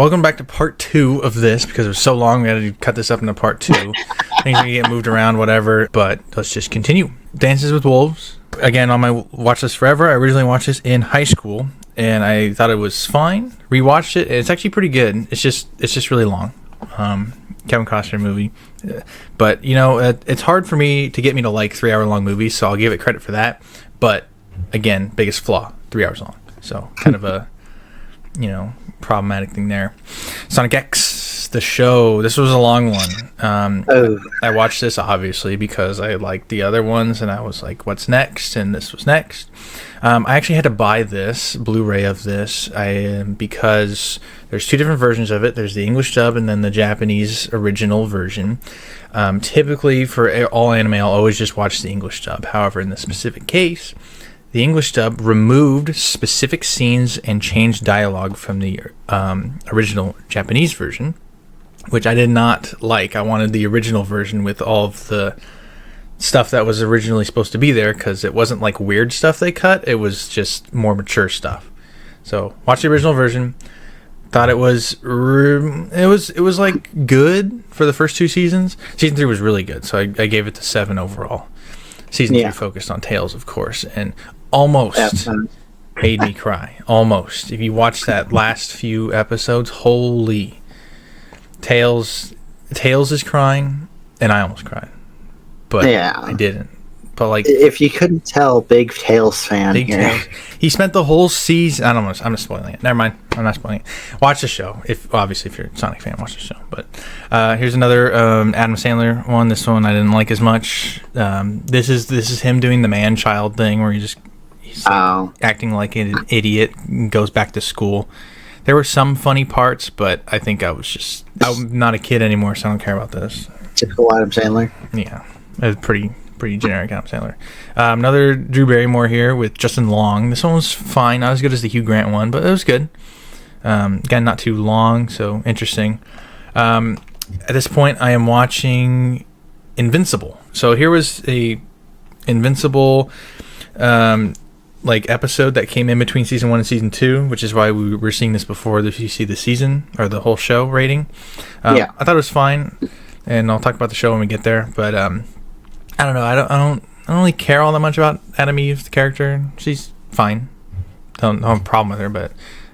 welcome back to part 2 of this, because it was so long we had to cut this up into part 2. Things are going to get moved around, whatever, but let's just continue. Dances with Wolves, again, on my watch list forever. I originally watched this in high school, and I thought it was fine. Rewatched it, and it's actually pretty good. It's just really long. Kevin Costner movie. But, you know, it's hard for me to get me to like 3-hour-long movies, so I'll give it credit for that. But, again, biggest flaw, 3 hours long. So, kind of a, you know, problematic thing there. Sonic X, the show. This was a long one. I watched this, obviously, because I liked the other ones, and I was like, what's next? And this was next. I actually had to buy this, Blu-ray of this, because there's 2 different versions of it. There's the English dub and then the Japanese original version. Typically, for all anime, I'll always just watch the English dub. However, in this specific case, the English dub removed specific scenes and changed dialogue from the original Japanese version, which I did not like. I wanted the original version with all of the stuff that was originally supposed to be there, because it wasn't like weird stuff they cut. It was just more mature stuff. So watch the original version. Thought it was like good for the first 2 seasons. Season 3 was really good, so I gave it the 7 overall. Season 3 focused on Tails, of course, and almost made me cry. Almost. If you watch that last few episodes, holy, Tails is crying, and I almost cried. But I didn't. But like, if you couldn't tell, big Tails fan. Tails. He spent the whole season. I don't know. I'm not spoiling it. Never mind. I'm not spoiling it. Watch the show. Obviously, if you're a Sonic fan, watch the show. But here's another Adam Sandler one. This one I didn't like as much. This is him doing the man-child thing where he's acting like an idiot and goes back to school. There were some funny parts, but I think I'm not a kid anymore, so I don't care about this. Typical Adam Sandler. Yeah. It's pretty generic Adam Sandler. Another Drew Barrymore here with Justin Long. This one was fine, not as good as the Hugh Grant one, but it was good. Again, not too long, so interesting. At this point, I am watching Invincible. So here was a Invincible episode that came in between season 1 and season 2, which is why we were seeing this before you see the season or the whole show rating. I thought it was fine, and I'll talk about the show when we get there, but I don't know. I don't really care all that much about Adam Eve, the character. She's fine. Don't have a problem with her, but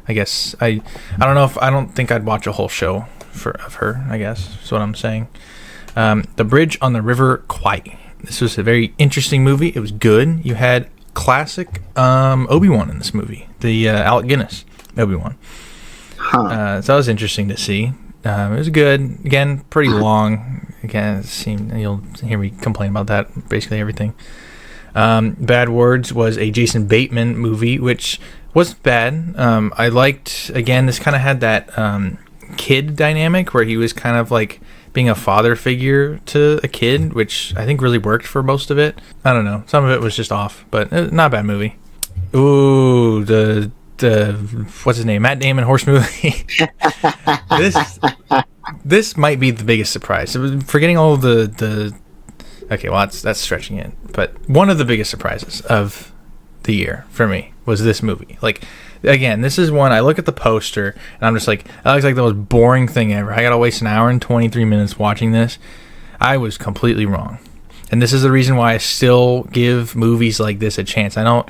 I guess I don't think I'd watch a whole show of her. I guess is what I'm saying. The Bridge on the River Kwai. This was a very interesting movie. It was good. You had classic Obi-Wan in this movie, the Alec Guinness Obi-Wan. So that was interesting to see. It was good. Again, pretty long. Again, you'll hear me complain about that, basically everything. Bad Words was a Jason Bateman movie, which wasn't bad. I liked, again, this kind of had that kid dynamic where he was kind of like being a father figure to a kid, which I think really worked for most of it. I don't know. Some of it was just off, but not a bad movie. Ooh, the what's his name? Matt Damon horse movie. This might be the biggest surprise. Forgetting all the okay, well that's stretching it, but one of the biggest surprises of the year for me was this movie. Like, again, this is one I look at the poster and I'm just like, that looks like the most boring thing ever. I gotta waste an hour and 23 minutes watching this. I was completely wrong, and this is the reason why I still give movies like this a chance. I'm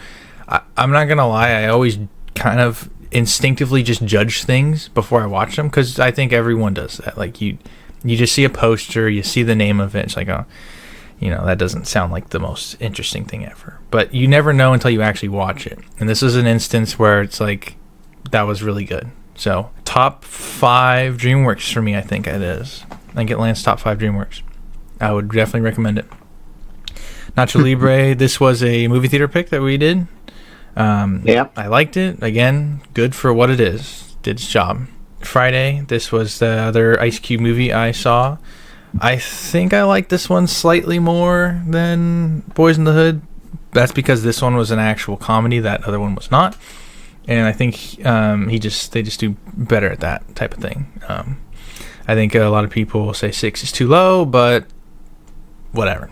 not gonna lie, I always kind of instinctively just judge things before I watch them, because I think everyone does that. Like, you just see a poster, you see the name of it, it's like, oh, you know, that doesn't sound like the most interesting thing ever. But you never know until you actually watch it. And this is an instance where it's like, that was really good. So, top 5 DreamWorks for me, I think it is. I think it lands top 5 DreamWorks. I would definitely recommend it. Nacho Libre, this was a movie theater pick that we did. I liked it. Again, good for what it is. Did its job. Friday, this was the other Ice Cube movie I saw. I think I like this one slightly more than Boys in the Hood. That's because this one was an actual comedy. That other one was not. And I think they just do better at that type of thing. I think a lot of people say 6 is too low, but whatever.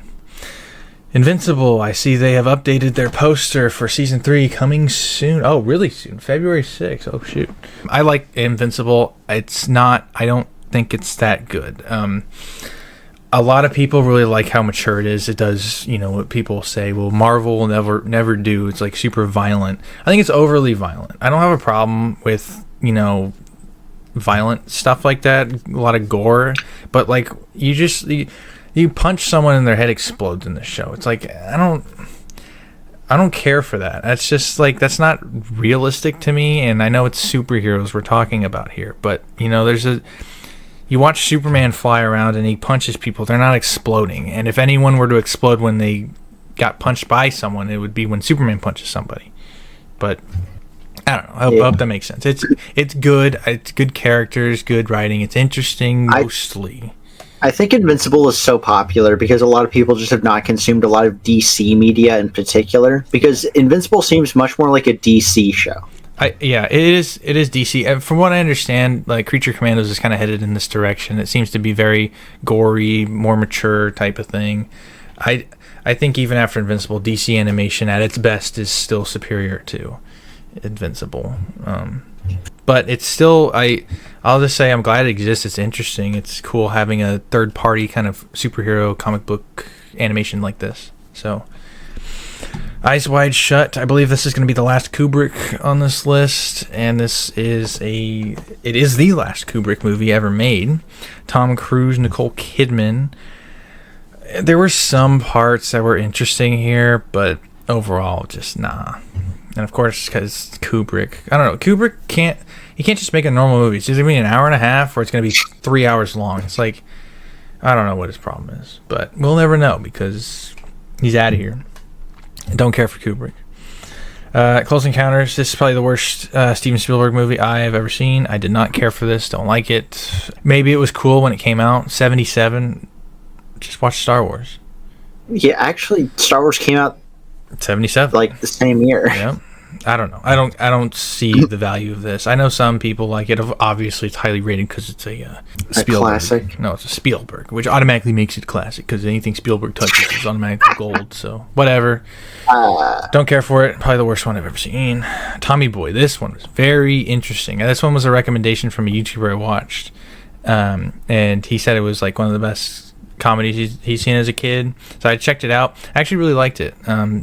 Invincible, I see they have updated their poster for season 3 coming soon. Oh, really soon. February 6th. Oh, shoot. I like Invincible. I don't think it's that good. A lot of people really like how mature it is. It does, what people say, well, Marvel will never do. It's like super violent. I think it's overly violent. I don't have a problem with, violent stuff like that. A lot of gore. But, like, you punch someone and their head explodes in this show. It's like, I don't care for that. That's just like, that's not realistic to me. And I know it's superheroes we're talking about here, but you watch Superman fly around and he punches people. They're not exploding. And if anyone were to explode when they got punched by someone, it would be when Superman punches somebody. But I don't know. I hope that makes sense. It's good. It's good characters, good writing. It's interesting mostly. I think Invincible is so popular because a lot of people just have not consumed a lot of DC media in particular, because Invincible seems much more like a DC show. It is DC. And from what I understand, like Creature Commandos is kind of headed in this direction. It seems to be very gory, more mature type of thing. I think even after Invincible, DC animation at its best is still superior to Invincible. But it's still, I'll just say I'm glad it exists. It's interesting. It's cool having a third-party kind of superhero comic book animation like this. So, Eyes Wide Shut. I believe this is going to be the last Kubrick on this list, and it is the last Kubrick movie ever made. Tom Cruise, Nicole Kidman. There were some parts that were interesting here, but overall, just nah. And of course, because Kubrick, I don't know, Kubrick can't just make a normal movie. It's either going to be an hour and a half or it's going to be 3 hours long. It's like, I don't know what his problem is, but we'll never know because he's out of here. I don't care for Kubrick. Close Encounters, this is probably the worst Steven Spielberg movie I have ever seen. I did not care for this, don't like it. Maybe it was cool when it came out, 77. Just watch Star Wars. Yeah, actually, Star Wars came out 77, like the same year. Yeah, I don't know. I don't see the value of this. I know some people like it. Obviously, it's highly rated because it's a Spielberg. Classic. No, it's a Spielberg, which automatically makes it classic because anything Spielberg touches is automatically gold. So whatever. Don't care for it. Probably the worst one I've ever seen. Tommy Boy. This one was very interesting. This one was a recommendation from a YouTuber I watched, and he said it was like one of the best comedies he's seen as a kid. So I checked it out. I actually really liked it.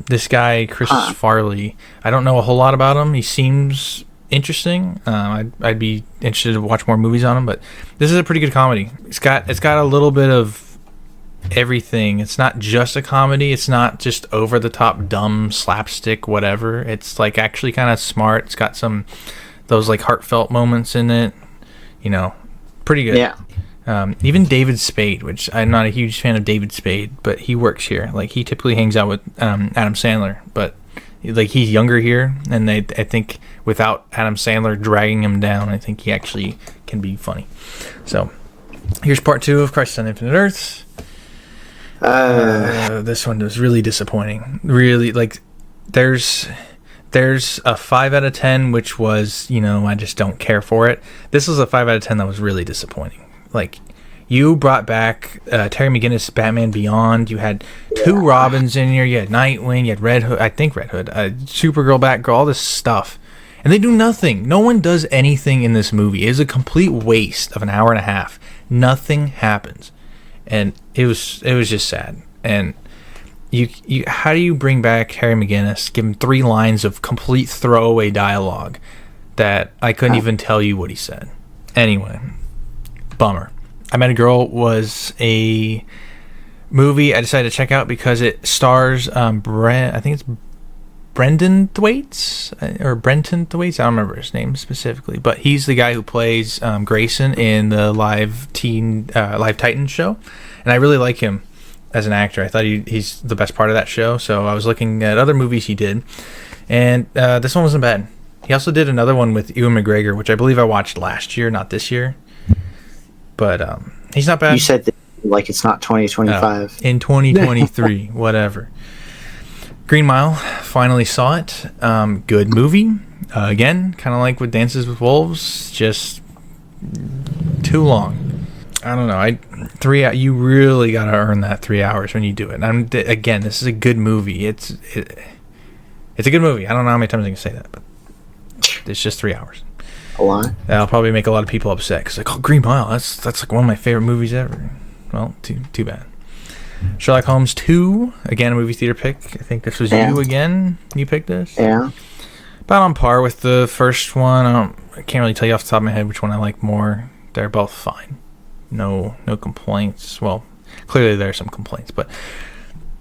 This guy, Chris Farley, I don't know a whole lot about him. He seems interesting. I'd be interested to watch more movies on him, but this is a pretty good comedy. It's got a little bit of everything. It's not just a comedy. It's not just over the top dumb slapstick whatever. It's like actually kind of smart. It's got some those like heartfelt moments in it. Pretty good. Yeah. Even David Spade, which I'm not a huge fan of David Spade, but he works here. Like he typically hangs out with Adam Sandler, but like he's younger here, and I think without Adam Sandler dragging him down, I think he actually can be funny. So here's part 2 of Crisis on Infinite Earths. This one was really disappointing. Really, like there's a 5 out of 10, which was I just don't care for it. This was a 5 out of 10 that was really disappointing. Like, you brought back Terry McGinnis' Batman Beyond. You had 2 Robins in here. You had Nightwing. You had Red Hood. I think Red Hood. Supergirl, Batgirl, all this stuff. And they do nothing. No one does anything in this movie. It is a complete waste of an hour and a half. Nothing happens. And it was just sad. And you how do you bring back Terry McGinnis, give him 3 lines of complete throwaway dialogue that I couldn't even tell you what he said? Anyway. Bummer. I Met a Girl was a movie I decided to check out because it stars I think it's Brenton Thwaites or Brenton Thwaites. I don't remember his name specifically, but he's the guy who plays Grayson in the Live Titans show, and I really like him as an actor. I thought he's the best part of that show. So I was looking at other movies he did, and this one wasn't bad. He also did another one with Ewan McGregor, which I believe I watched last year, not this year. But he's not bad. You said that, like it's not 2025. In 2023, whatever. Green Mile, finally saw it. Good movie. Again, kind of like with Dances with Wolves, just too long. I don't know. You really got to earn that 3 hours when you do it. Again, this is a good movie. It's a good movie. I don't know how many times I can say that, but it's just 3 hours. A lot. That'll probably make a lot of people upset because like, oh, Green Mile, that's like one of my favorite movies ever. Well, too bad. Sherlock Holmes 2, again, a movie theater pick. I think this was you again. You picked this? Yeah. About on par with the first one. I can't really tell you off the top of my head which one I like more. They're both fine. No complaints. Well, clearly there are some complaints, but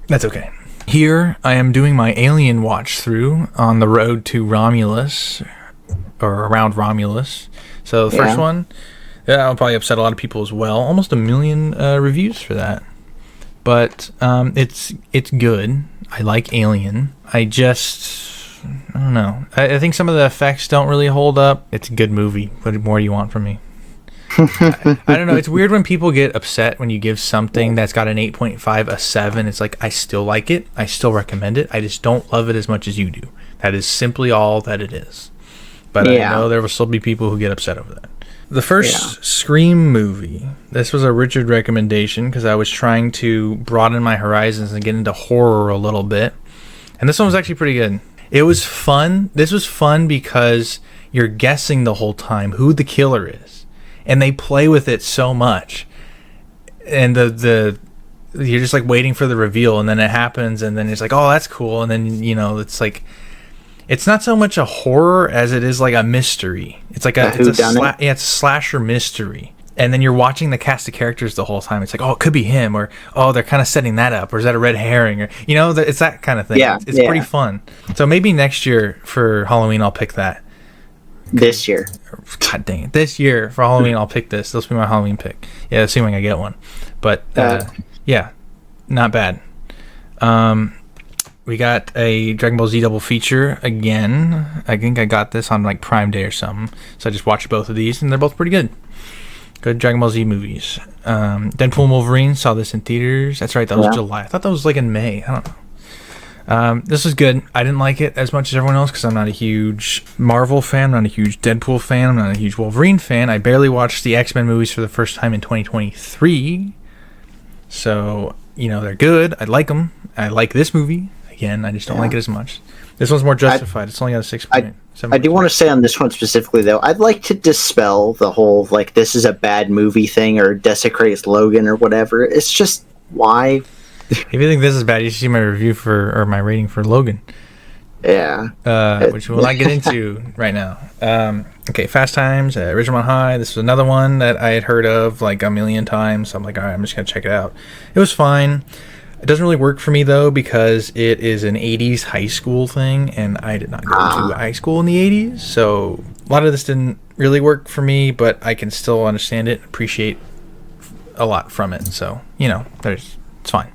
that's okay. Here, I am doing my Alien watch through on the road to Romulus, or around Romulus. So the first one, that'll probably upset a lot of people as well. Almost 1 million reviews for that. But it's good. I like Alien. I don't know. I think some of the effects don't really hold up. It's a good movie. What more do you want from me? I don't know. It's weird when people get upset when you give something that's got an 8.5 a 7. It's like, I still like it. I still recommend it. I just don't love it as much as you do. That is simply all that it is. But I know there will still be people who get upset over that. The first Scream movie, this was a Richard recommendation because I was trying to broaden my horizons and get into horror a little bit. And this one was actually pretty good. It was fun. This was fun because you're guessing the whole time who the killer is. And they play with it so much. And the you're just like waiting for the reveal, and then it happens, and then it's like, oh, that's cool. And then, it's like, it's not so much a horror as it is like a mystery. It's like it's a slasher mystery. And then you're watching the cast of characters the whole time. It's like, oh, it could be him, or oh, they're kind of setting that up, or is that a red herring, or it's that kind of thing. Yeah, it's pretty fun. So maybe next year for Halloween I'll pick that. This year. God dang it! This year for Halloween I'll pick this. This will be my Halloween pick. Yeah, assuming I get one. But yeah, not bad. We got a Dragon Ball Z double feature again. I think I got this on like Prime Day or something. So I just watched both of these, and they're both pretty good. Good Dragon Ball Z movies. Deadpool and Wolverine, saw this in theaters. That's right, that was July. I thought that was like in May. I don't know. This was good. I didn't like it as much as everyone else because I'm not a huge Marvel fan. I'm not a huge Deadpool fan. I'm not a huge Wolverine fan. I barely watched the X-Men movies for the first time in 2023. So, they're good. I like them. I like this movie. Again, I just don't like it as much. This one's more justified. It's only got a 6.7. I do want to say on this one specifically, though, I'd like to dispel the whole, like, this is a bad movie thing or desecrates Logan or whatever. It's just, why? If you think this is bad, you should see my review or my rating for Logan. Yeah. Which we'll not get into right now. Okay, Fast Times at Ridgemont High. This was another one that I had heard of like a million times. So I'm like, all right, I'm just going to check it out. It was fine. It doesn't really work for me, though, because it is an 80s high school thing, and I did not go to high school in the 80s. So a lot of this didn't really work for me, but I can still understand it, appreciate a lot from it. So, it's fine.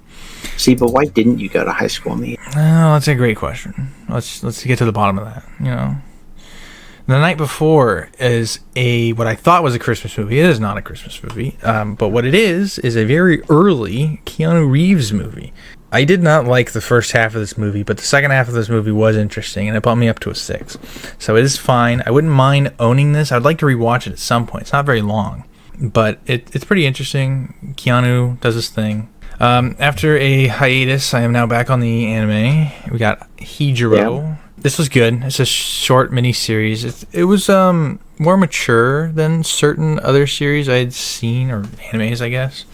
See, but why didn't you go to high school in the 80s? Oh, that's a great question. Let's get to the bottom of that, The Night Before is what I thought was a Christmas movie. It is not a Christmas movie. But what it is a very early Keanu Reeves movie. I did not like the first half of this movie, but the second half of this movie was interesting, and it bumped me up to a 6. So it is fine. I wouldn't mind owning this. I'd like to rewatch it at some point. It's not very long, but it's pretty interesting. Keanu does his thing. After a hiatus, I am now back on the anime. We got Hijiro. Yeah. This was good. It's a short mini-series. It was more mature than certain other series I had seen, or animes, I guess.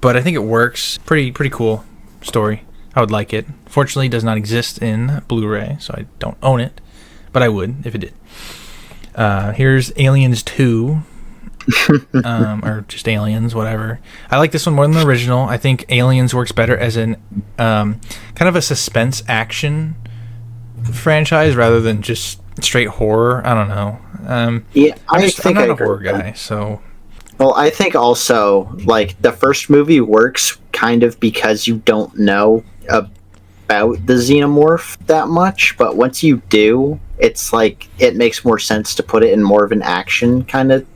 But I think it works. Pretty cool story. I would like it. Fortunately, it does not exist in Blu-ray, so I don't own it. But I would if it did. Here's Aliens 2. Or just Aliens, whatever. I like this one more than the original. I think Aliens works better as an kind of a suspense action franchise rather than just straight horror. I don't know. I'm not a horror guy, so. Well, I think also, like, the first movie works kind of because you don't know about the xenomorph that much, but once you do, it's like, it makes more sense to put it in more of an action kind of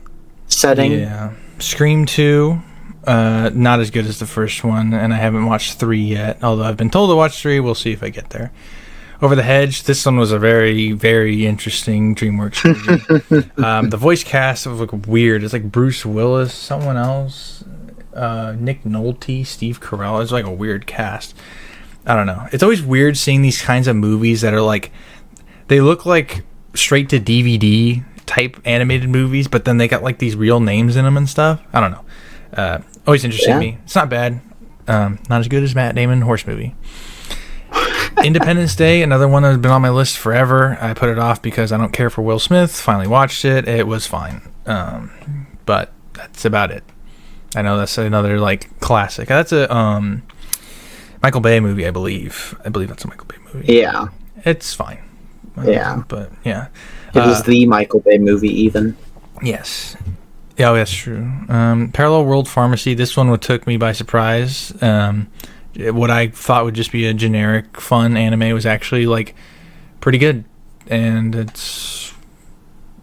setting. Yeah. Scream 2, not as good as the first one, and I haven't watched 3 yet, although I've been told to watch 3. We'll see if I get there. Over the Hedge. This one was a very, very interesting DreamWorks movie. The voice cast was like weird. It's like Bruce Willis, someone else, Nick Nolte, Steve Carell. It's like a weird cast. I don't know. It's always weird seeing these kinds of movies that are like, they look like straight to DVD type animated movies, but then they got like these real names in them and stuff. I don't know. Always interesting to me. It's not bad. Not as good as Matt Damon horse movie. Independence Day, another one that's been on my list forever. I put it off because I don't care for Will Smith. Finally watched it. It was fine. But that's about it. I know that's another like classic. That's a Michael Bay movie, I believe. I believe that's a Michael Bay movie. Yeah. It's fine. Yeah. But yeah. It is the Michael Bay movie even. Yes. Yeah, that's true. Parallel World Pharmacy. This one took me by surprise. What I thought would just be a generic fun anime was actually like pretty good, and it's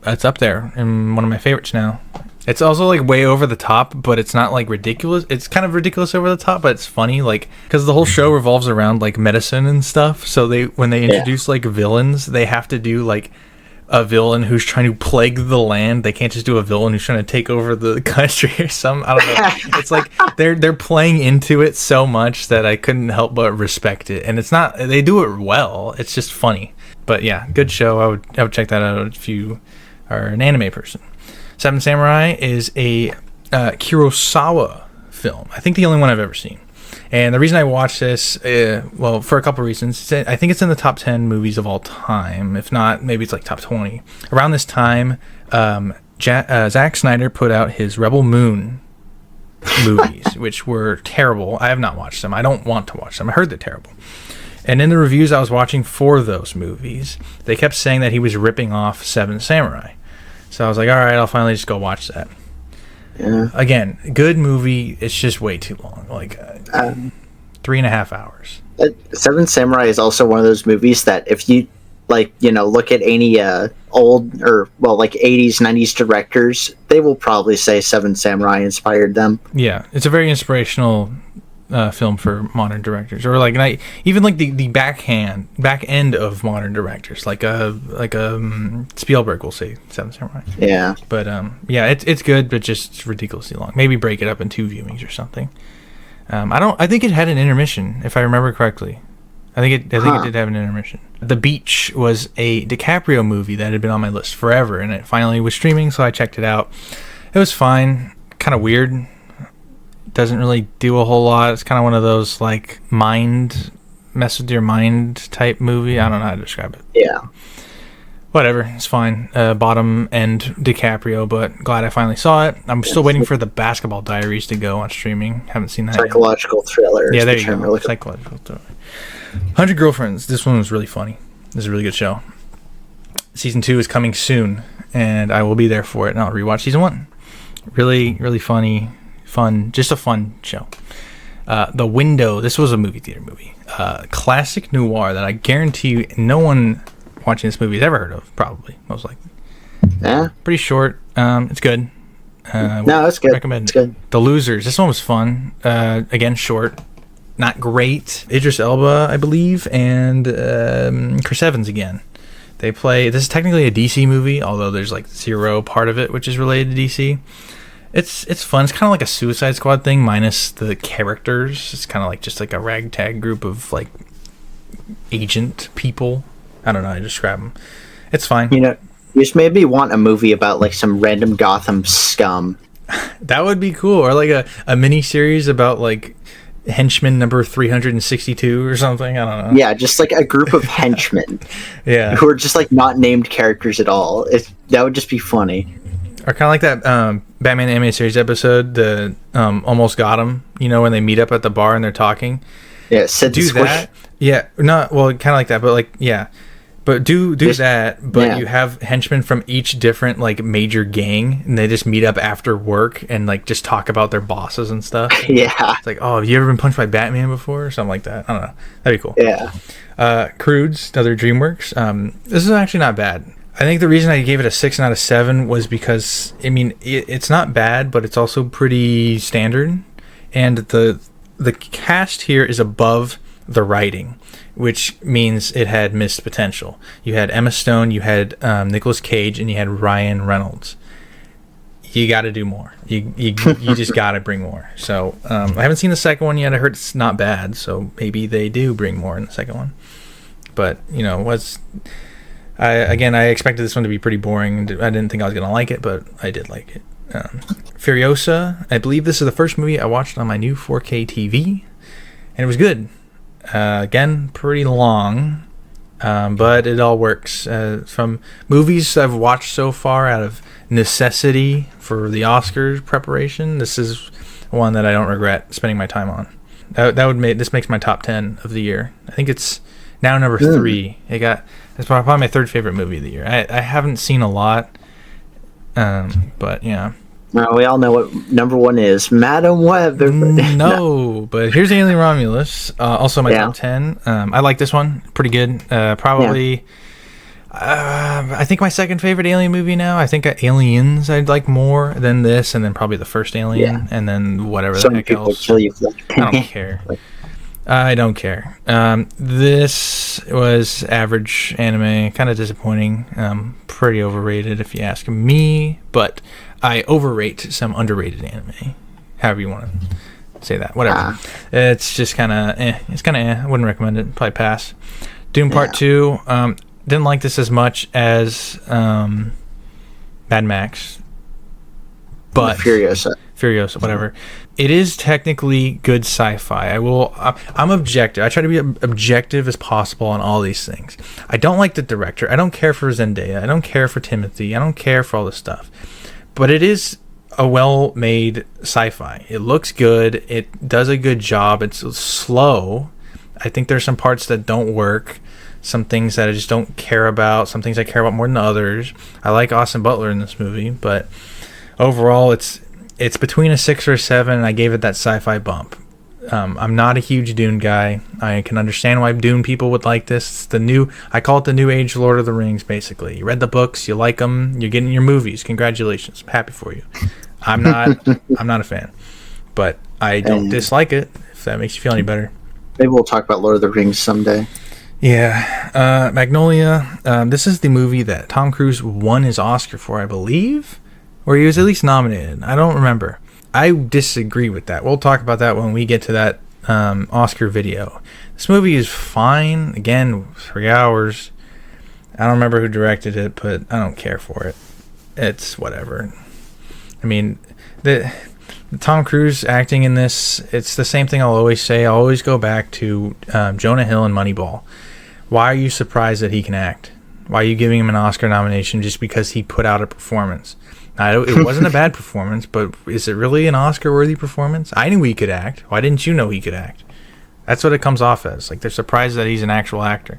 up there and one of my favorites now. It's also like way over the top, but it's not like ridiculous. It's kind of ridiculous over the top, but it's funny, like because the whole show revolves around like medicine and stuff. So when they introduce like villains, they have to do like a villain who's trying to plague the land. They can't just do a villain who's trying to take over the country or something. I don't know. It's like they're playing into it so much that I couldn't help but respect it. And it's not, they do it well. It's just funny. But yeah, good show. I would check that out if you are an anime person. Seven Samurai is a Kurosawa film. I think the only one I've ever seen. And the reason I watched this, well, for a couple reasons. I think it's in the top 10 movies of all time. If not, maybe it's like top 20. Around this time, Zack Snyder put out his Rebel Moon movies, which were terrible. I have not watched them. I don't want to watch them. I heard they're terrible. And in the reviews I was watching for those movies, they kept saying that he was ripping off Seven Samurai. So I was like, all right, I'll finally just go watch that. Yeah. Again, good movie. It's just way too long. Like 3.5 hours. Seven Samurai is also one of those movies that if you look at any old or like 80s, 90s directors, they will probably say Seven Samurai inspired them. Yeah, it's a very inspirational film for modern directors, or like even like the back end of modern directors, like Spielberg will say Seven Samurai. Yeah, but yeah, it's good, but just ridiculously long. Maybe break it up in 2 viewings or something. I think it had an intermission, if I remember correctly. I think it did have an intermission. The Beach was a DiCaprio movie that had been on my list forever, and it finally was streaming, so I checked it out. It was fine, kind of weird. Doesn't really do a whole lot. It's kind of one of those like mess with your mind type movie. I don't know how to describe it. Yeah. Whatever, it's fine. Bottom end DiCaprio, but glad I finally saw it. I'm still waiting for the Basketball Diaries to go on streaming. Haven't seen that Psychological thriller. Yeah, there you go. Psychological thriller. 100 Girlfriends. This one was really funny. This is a really good show. Season 2 is coming soon, and I will be there for it, and I'll rewatch Season 1. Really, really funny. Fun, just a fun show. The Window. This was a movie theater movie. Classic noir that I guarantee you no one watching this movie has ever heard of. Probably, most likely. Yeah. Pretty short. It's good. No, it's good. Recommend. It's good. The Losers. This one was fun. Again, short. Not great. Idris Elba, I believe, and Chris Evans again. They play. This is technically a DC movie, although there's like zero part of it which is related to DC. It's fun. It's kind of like a Suicide Squad thing, minus the characters. It's kind of like just like a ragtag group of like agent people. I don't know how to describe them. It's fine. You just made me want a movie about like some random Gotham scum. That would be cool, or like a mini series about like henchman number 362 or something. I don't know. Yeah, just like a group of henchmen. Yeah, who are just like not named characters at all. That would just be funny. Or kind of like that Batman Animated Series episode, the Almost Got Him, when they meet up at the bar and they're talking. Yeah, Sid do that. Yeah, not well, kind of like that, but like but do that. But you have henchmen from each different like major gang, and they just meet up after work and like just talk about their bosses and stuff. Yeah, it's like, oh, have you ever been punched by Batman before or something like that? I don't know. That'd be cool. Yeah. Croods, another DreamWorks. This is actually not bad. I think the reason I gave it a 6 out of 7 was because, I mean, it's not bad, but it's also pretty standard. And the cast here is above the writing, which means it had missed potential. You had Emma Stone, you had Nicolas Cage, and you had Ryan Reynolds. You got to do more. You just got to bring more. So I haven't seen the second one yet. I heard it's not bad, so maybe they do bring more in the second one. But I expected this one to be pretty boring. I didn't think I was gonna like it, but I did like it. Furiosa. I believe this is the first movie I watched on my new 4K TV, and it was good. Again, pretty long, but it all works. From movies I've watched so far out of necessity for the Oscars preparation, this is one that I don't regret spending my time on. This makes my top 10 of the year. I think it's now number 3. It's probably my third favorite movie of the year. I haven't seen a lot, but yeah. Well, we all know what number 1 is, Madam Web. No, but here's Alien Romulus, also my top 10. I like this one, pretty good. Probably, I think my second favorite Alien movie now. I think Aliens I'd like more than this, and then probably the first Alien, and then whatever the heck else. Kill you for I don't care. I don't care. This was average anime, kind of disappointing. Pretty overrated if you ask me, but I overrate some underrated anime. However you want to say that. Whatever. It's just kind of It's kind of I wouldn't recommend it. Probably pass. Dune Part 2. Didn't like this as much as Mad Max. But Furiosa, whatever. It is technically good sci-fi. I'm objective. I try to be objective as possible on all these things. I don't like the director. I don't care for Zendaya. I don't care for Timothy. I don't care for all this stuff. But it is a well-made sci-fi. It looks good. It does a good job. It's slow. I think there's some parts that don't work. Some things that I just don't care about. Some things I care about more than others. I like Austin Butler in this movie, but overall, it's between a 6 or a 7, and I gave it that sci-fi bump. I'm not a huge Dune guy. I can understand why Dune people would like this. I call it the new age Lord of the Rings, basically. You read the books, you like them, you're getting your movies. Congratulations. I'm happy for you. I'm not a fan, but I don't dislike it, if that makes you feel any better. Maybe we'll talk about Lord of the Rings someday. Yeah. Magnolia. This is the movie that Tom Cruise won his Oscar for, I believe. Or he was at least nominated. I don't remember. I disagree with that. We'll talk about that when we get to that Oscar video. This movie is fine. Again, 3 hours. I don't remember who directed it, but I don't care for it. It's whatever. I mean, the Tom Cruise acting in this, it's the same thing I'll always say. I'll always go back to Jonah Hill and Moneyball. Why are you surprised that he can act? Why are you giving him an Oscar nomination just because he put out a performance? It wasn't a bad performance, but is it really an Oscar-worthy performance? I knew he could act. Why didn't you know he could act? That's what it comes off as. Like, they're surprised that he's an actual actor.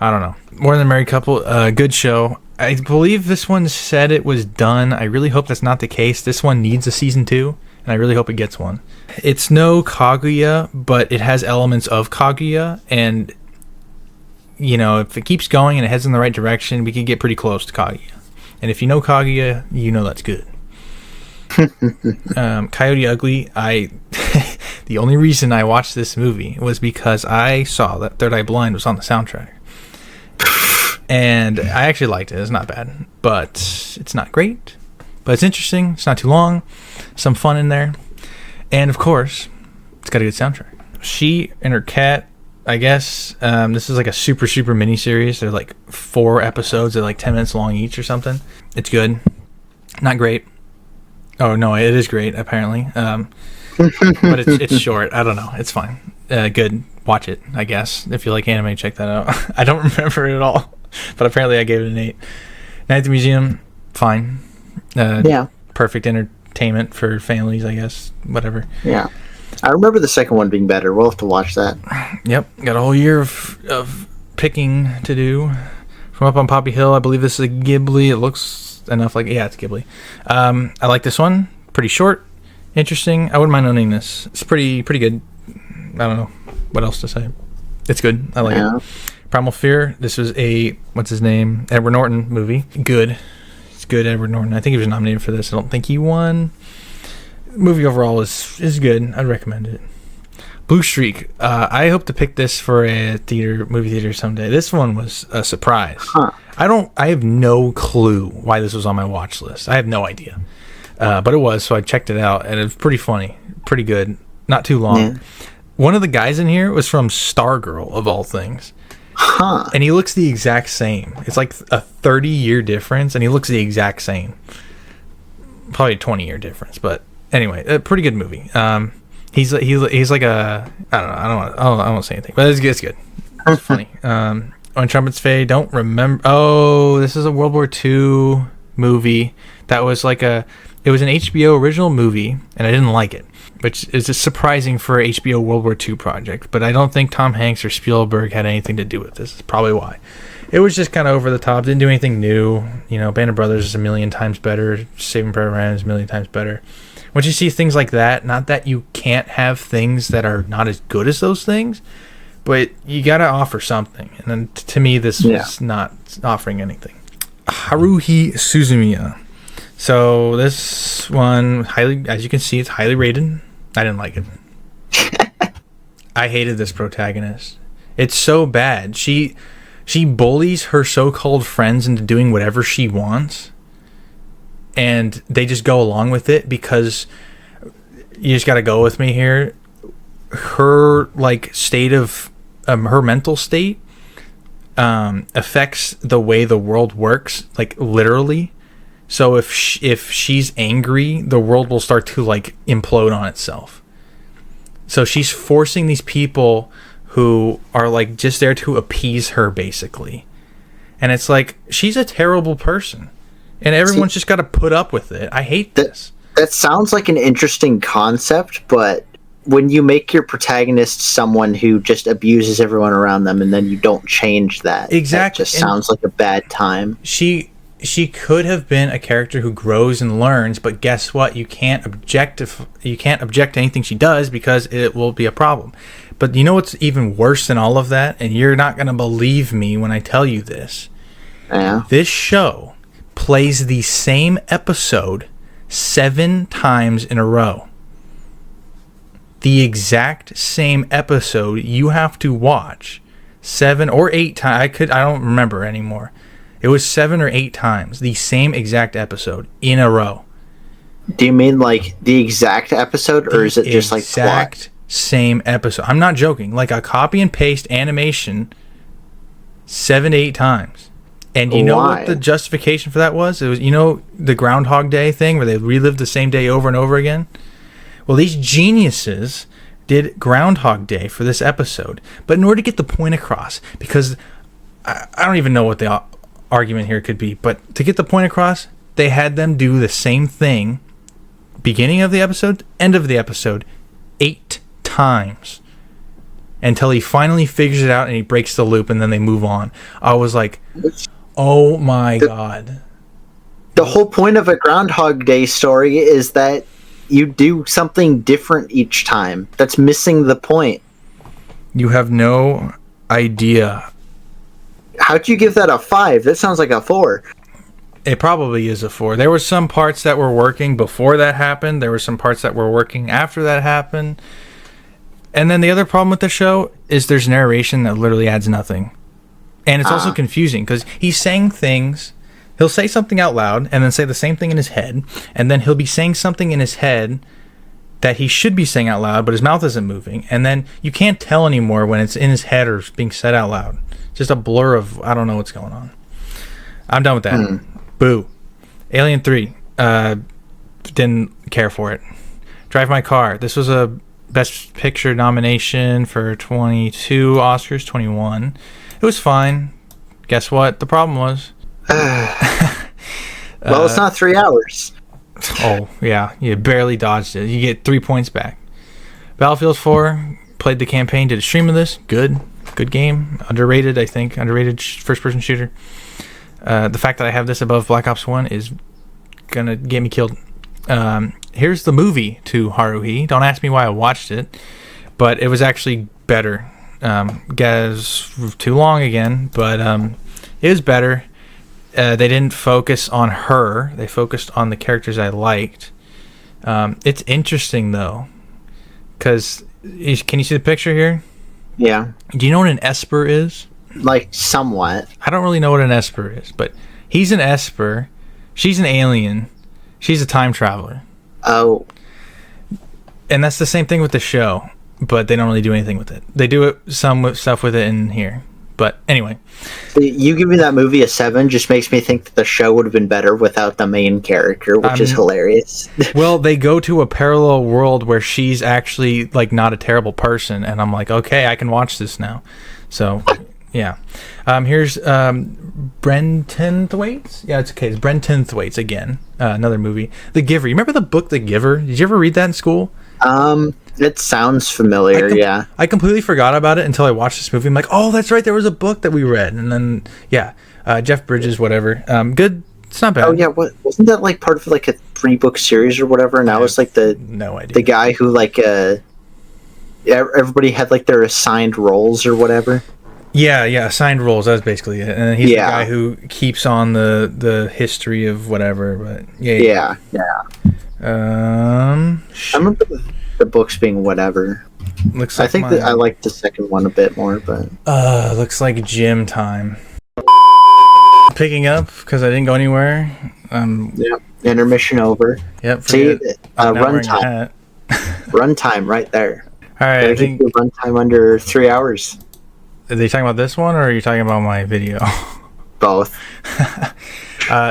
I don't know. More Than a Married Couple, good show. I believe this one said it was done. I really hope that's not the case. This one needs a season 2, and I really hope it gets one. It's no Kaguya, but it has elements of Kaguya, and, if it keeps going and it heads in the right direction, we could get pretty close to Kaguya. And if you know Kaguya, you know that's good. Coyote Ugly, the only reason I watched this movie was because I saw that Third Eye Blind was on the soundtrack. And I actually liked it. It's not bad. But it's not great. But it's interesting. It's not too long. Some fun in there. And, of course, it's got a good soundtrack. She and Her Cat, I guess. This is like a super mini-series. They're like 4 episodes. They're like 10 minutes long each or something. It's good. Not great. Oh, no, it is great, apparently. But it's short. I don't know. It's fine. Good. Watch it, I guess. If you like anime, check that out. I don't remember it at all. But apparently I gave it an 8. Night at the Museum, fine. Perfect entertainment for families, I guess. Whatever. Yeah. I remember the second one being better. We'll have to watch that. Yep. Got a whole year of picking to do. From Up on Poppy Hill, I believe this is a Ghibli. It looks enough like... Yeah, it's Ghibli. I like this one. Pretty short. Interesting. I wouldn't mind owning this. It's pretty good. I don't know what else to say. It's good. I like it. Primal Fear. This was what's his name? Edward Norton movie. Good. It's good, Edward Norton. I think he was nominated for this. I don't think he won. The movie overall is good. I'd recommend it. Blue Streak. I hope to pick this for a movie theater someday. This one was a surprise. Huh. I have no clue why this was on my watch list. I have no idea. But it was, so I checked it out, and it was pretty funny, pretty good, not too long. Yeah. One of the guys in here was from Stargirl, of all things. Huh. And he looks the exact same. It's like a 30-year difference, and he looks the exact same. Probably a 20-year difference, but anyway, a pretty good movie. He's like a, I don't want to say anything, but it's good. It's funny. When Trumpets Fade, don't remember. Oh, this is a World War II movie that was it was an HBO original movie, and I didn't like it, which is just surprising for an HBO World War II project. But I don't think Tom Hanks or Spielberg had anything to do with this. That's probably why. It was just kind of over the top. Didn't do anything new. Band of Brothers is a million times better. Saving Private Ryan is a million times better. Once you see things like that, not that you can't have things that are not as good as those things, but you got to offer something. And then to me, this was not offering anything. Haruhi Suzumiya. So this one, as you can see, it's highly rated. I didn't like it. I hated this protagonist. It's so bad. She bullies her so-called friends into doing whatever she wants, and they just go along with it because you just got to go with me here. Her state of her mental state affects the way the world works, literally. So if she's angry, the world will start to implode on itself. So she's forcing these people who are just there to appease her, basically. And it's she's a terrible person, and everyone's just got to put up with it. I hate this. That sounds like an interesting concept, but when you make your protagonist someone who just abuses everyone around them, and then you don't change that, exactly, that just sounds like a bad time. She could have been a character who grows and learns, but guess what? You can't object to anything she does because it will be a problem. But you know what's even worse than all of that? And you're not going to believe me when I tell you this. Yeah. This show plays the same episode 7 times in a row. The exact same episode you have to watch 7 or 8 times. I don't remember anymore. It was 7 or 8 times, the same exact episode in a row. Do you mean the exact episode, or is it just exact same episode? I'm not joking. A copy and paste animation 7 to 8 times. And you know what the justification for that was? It was, the Groundhog Day thing where they relived the same day over and over again? Well, these geniuses did Groundhog Day for this episode. But in order to get the point across, because I don't even know what the argument here could be, but to get the point across, they had them do the same thing beginning of the episode, end of the episode, 8 times until he finally figures it out and he breaks the loop, and then they move on. I was like, oh my god. The whole point of a Groundhog Day story is that you do something different each time. That's missing the point. You have no idea. How'd you give that a 5? That sounds like a 4. It probably is a 4. There were some parts that were working before that happened. There were some parts that were working after that happened. And then the other problem with the show is there's narration that literally adds nothing. And it's also confusing because he's saying things. He'll say something out loud and then say the same thing in his head. And then he'll be saying something in his head that he should be saying out loud, but his mouth isn't moving. And then you can't tell anymore when it's in his head or being said out loud. Just a blur of, I don't know what's going on. I'm done with that. Boo. Alien 3. Didn't care for it. Drive My Car. This was a Best Picture nomination for 22 Oscars, 21. It was fine. Guess what the problem was? Well, it's not 3 hours. Oh, yeah. You barely dodged it. You get 3 points back. Battlefield 4. Played the campaign. Did a stream of this. Good game. Underrated, I think. Underrated first-person shooter. The fact that I have this above Black Ops 1 is gonna get me killed. Here's the movie to Haruhi. Don't ask me why I watched it, but it was actually better. Guess too long again, but it was better. They didn't focus on her. They focused on the characters I liked. It's interesting though, because Can you see the picture here? Yeah, Do you know what an Esper is? like somewhat. I don't really know what an Esper is, but he's an Esper. She's an alien. She's a time traveler. Oh, And that's the same thing with the show, but they don't really do anything with it. They do some stuff with it in here. But anyway, you giving that movie a 7 just makes me think that the show would have been better without the main character, which is hilarious. well, they go to a parallel world where she's actually like not a terrible person, and I'm like, okay, I can watch this now. So, yeah. Here's Brenton Thwaites. Yeah, it's okay. It's Brenton Thwaites again. Another movie, The Giver. You remember the book The Giver? Did you ever read that in school? It sounds familiar, yeah. I completely forgot about it until I watched this movie. I'm like, oh, that's right, there was a book that we read, and then yeah, Jeff Bridges, whatever. Good. It's not bad. Oh yeah, wasn't that like part of like a 3-book series or whatever? And that was like No idea. the guy who like everybody had like their assigned roles or whatever. Yeah, assigned roles. That's basically it. And then he's Yeah. the guy who keeps on the history of whatever. But Yeah. I remember the books being whatever. Looks I like think that I liked the second one a bit more, but looks like gym time. Picking up because I didn't go anywhere. yeah, intermission over. Yep. See, I'm not wearing a runtime, hat. runtime right there. All right. I Gotta think keep your runtime under 3 hours. are they talking about this one or are you talking about my video? Both.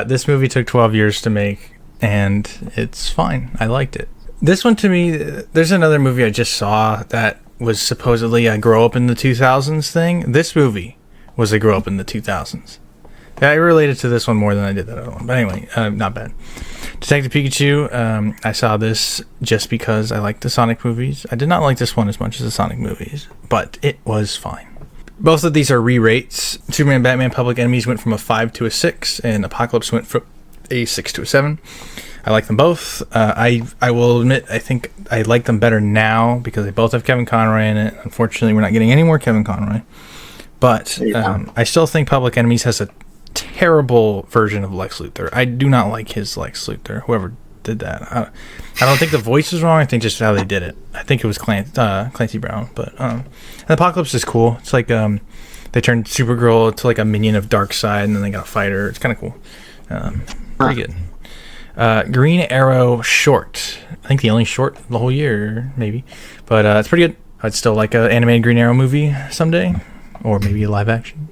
This movie took 12 years to make, and it's fine. I liked it. This one to me, there's another movie I just saw that was supposedly a grow up in the 2000s thing. This movie was a grow up in the 2000s. I related to this one more than I did that other one. But anyway, not bad. Detective Pikachu, I saw this just because I like the Sonic movies. I did not like this one as much as the Sonic movies, but it was fine. Both of these are re-rates. Superman, Batman, Public Enemies went from a 5 to a 6, and Apocalypse went from a 6 to a 7. I like them both. I will admit, I think I like them better now because they both have Kevin Conroy in it. Unfortunately, we're not getting any more Kevin Conroy. But I still think Public Enemies has a terrible version of Lex Luthor. I do not like his Lex Luthor, whoever did that. I don't think the voice is wrong. I think just how they did it. I think it was Clancy Brown. But and Apocalypse is cool. It's like they turned Supergirl to like a minion of Darkseid, and then they got a fighter. It's kind of cool. Pretty good. Green Arrow short. I think the only short the whole year, maybe. But it's pretty good. I'd still like an animated Green Arrow movie someday. Or maybe a live action.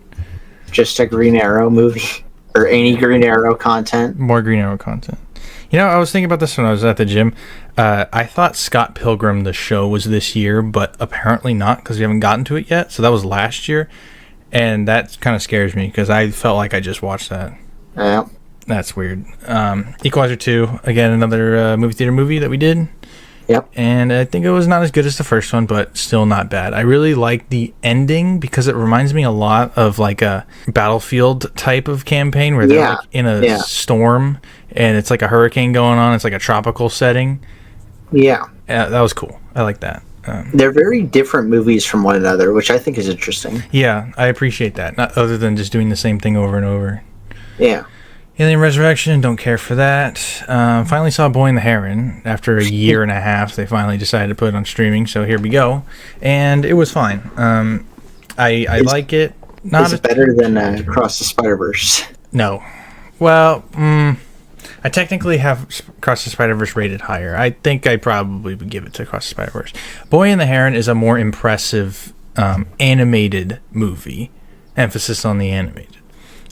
Just a Green Arrow movie. Or any Green Arrow content. More Green Arrow content. You know, I was thinking about this when I was at the gym. I thought Scott Pilgrim, the show, was this year, but apparently not because we haven't gotten to it yet. So that was last year. And that kind of scares me because I felt like I just watched that. Yeah. That's weird. Equalizer 2, again, another movie theater movie that we did. Yep. And I think it was not as good as the first one, but still not bad. I really like the ending because it reminds me a lot of like a Battlefield type of campaign where they're like in a storm and it's like a hurricane going on. It's like a tropical setting. Yeah. That was cool. I like that. They're very different movies from one another, which I think is interesting. Yeah, I appreciate that. Not other than just doing the same thing over and over. Yeah. Alien Resurrection, don't care for that. Finally saw Boy and the Heron. After a year and a half, they finally decided to put it on streaming, so here we go. And it was fine. I like it. Is it better than Across the Spider-Verse? No. Well, I technically have Across the Spider-Verse rated higher. I think I probably would give it to Across the Spider-Verse. Boy and the Heron is a more impressive animated movie. Emphasis on the animated.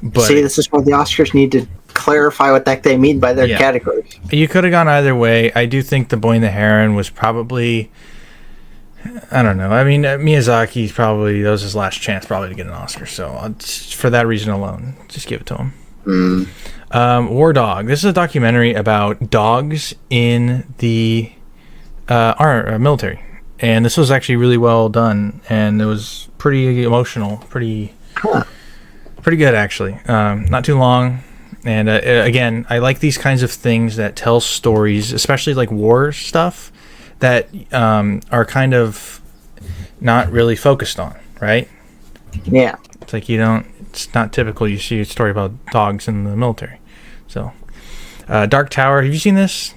But see, this is why the Oscars need to clarify what the heck they mean by their categories. You could have gone either way. I do think The Boy and the Heron was probably, I don't know. I mean, Miyazaki's probably, that was his last chance probably to get an Oscar. So for that reason alone, just give it to him. War Dog. This is a documentary about dogs in the our military. And this was actually really well done. And it was pretty emotional, pretty good, actually. Not too long. And again, I like these kinds of things that tell stories, especially like war stuff, that are kind of not really focused on, right? Yeah. It's like it's not typical you see a story about dogs in the military. So, Dark Tower, have you seen this?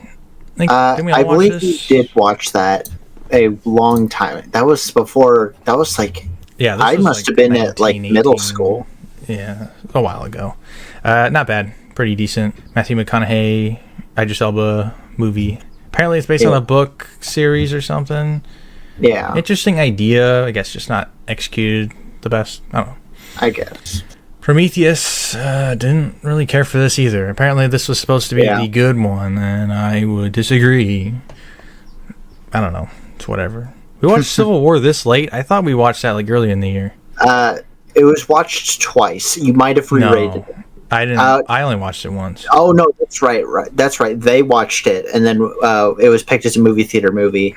I believe you did watch that. a long time. That was before. That was like Yeah, this I was must like have been at like 1918. middle school. Yeah, a while ago. Not bad. Pretty decent. Matthew McConaughey, Idris Elba movie. Apparently, it's based on a book series or something. Yeah, Interesting idea. I guess just not executed the best. I don't know. I guess. Prometheus, didn't really care for this either. Apparently, this was supposed to be the good one, and I would disagree. I don't know. It's whatever. We watched Civil War this late. I thought we watched that like earlier in the year. It was watched twice. You might have re-rated it. I didn't. I only watched it once. Oh no, that's right. That's right. They watched it, and then it was picked as a movie theater movie.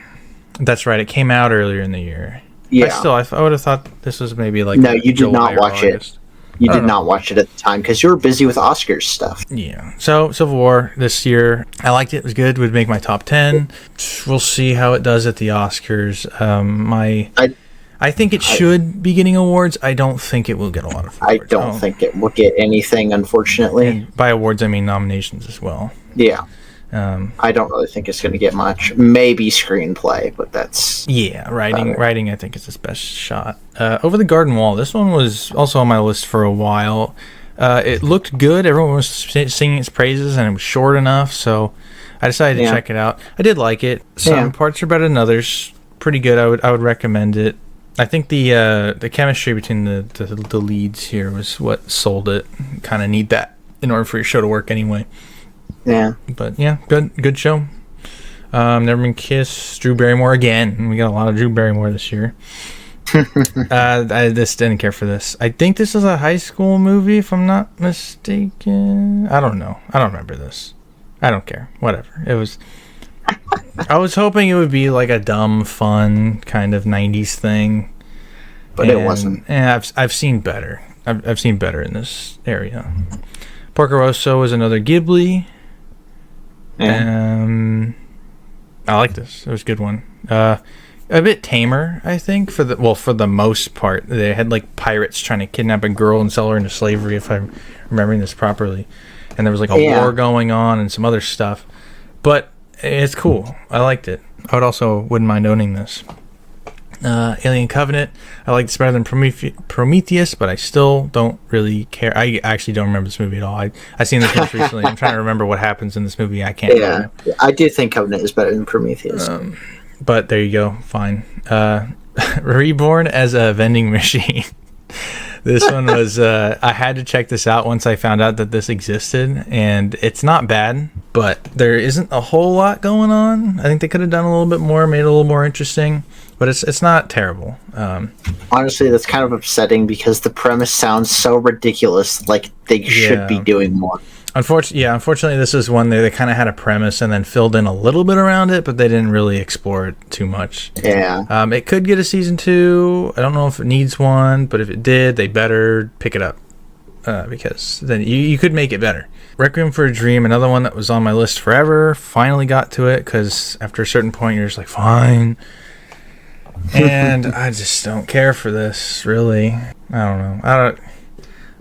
That's right. It came out earlier in the year. Yeah. I would have thought this was maybe like no. You did not watch August. it. You did not watch it at the time because you were busy with Oscars stuff. Yeah. So Civil War this year, I liked it. It was good. Would make my top 10. We'll see how it does at the Oscars. I think it should be getting awards. I don't think it will get a lot of awards. I don't think it will get anything, unfortunately. And by awards, I mean nominations as well. Yeah. I don't really think it's going to get much. Maybe screenplay, but that's... Yeah, writing I think is its best shot. Over the Garden Wall, this one was also on my list for a while. It looked good. Everyone was singing its praises, and it was short enough, so I decided to check it out. I did like it. Some parts are better than others. Pretty good. I would recommend it. I think the chemistry between the leads here was what sold it. Kind of need that in order for your show to work anyway. Yeah. But yeah, good show. Never Been Kissed, Drew Barrymore again. We got a lot of Drew Barrymore this year. I just didn't care for this. I think this is a high school movie, if I'm not mistaken. I don't know. I don't remember this. I don't care. Whatever. It was... I was hoping it would be like a dumb, fun kind of 90s thing. But it wasn't. And I've seen better. I've seen better in this area. Porco Rosso is another Ghibli. I like this. It was a good one. A bit tamer, I think, for the most part. They had like pirates trying to kidnap a girl and sell her into slavery, if I'm remembering this properly. And there was like a war going on and some other stuff. But it's cool. I liked it. I wouldn't mind owning this. Alien Covenant. I like this better than Prometheus, but I still don't really care. I actually don't remember this movie at all. I seen this most recently. I'm trying to remember what happens in this movie. I can't. Yeah, I do think Covenant is better than Prometheus. But there you go. Fine. Reborn as a vending machine. This one was, I had to check this out once I found out that this existed, and it's not bad, but there isn't a whole lot going on. I think they could have done a little bit more, made it a little more interesting, but it's not terrible. Honestly, that's kind of upsetting because the premise sounds so ridiculous, like they should be doing more. Unfortunately, this is one they kind of had a premise and then filled in a little bit around it, but they didn't really explore it too much. Yeah. It could get a season 2. I don't know if it needs one, but if it did, they better pick it up because then you could make it better. Requiem for a Dream, another one that was on my list forever. Finally got to it because after a certain point, you're just like, fine. And I just don't care for this, really. I don't know.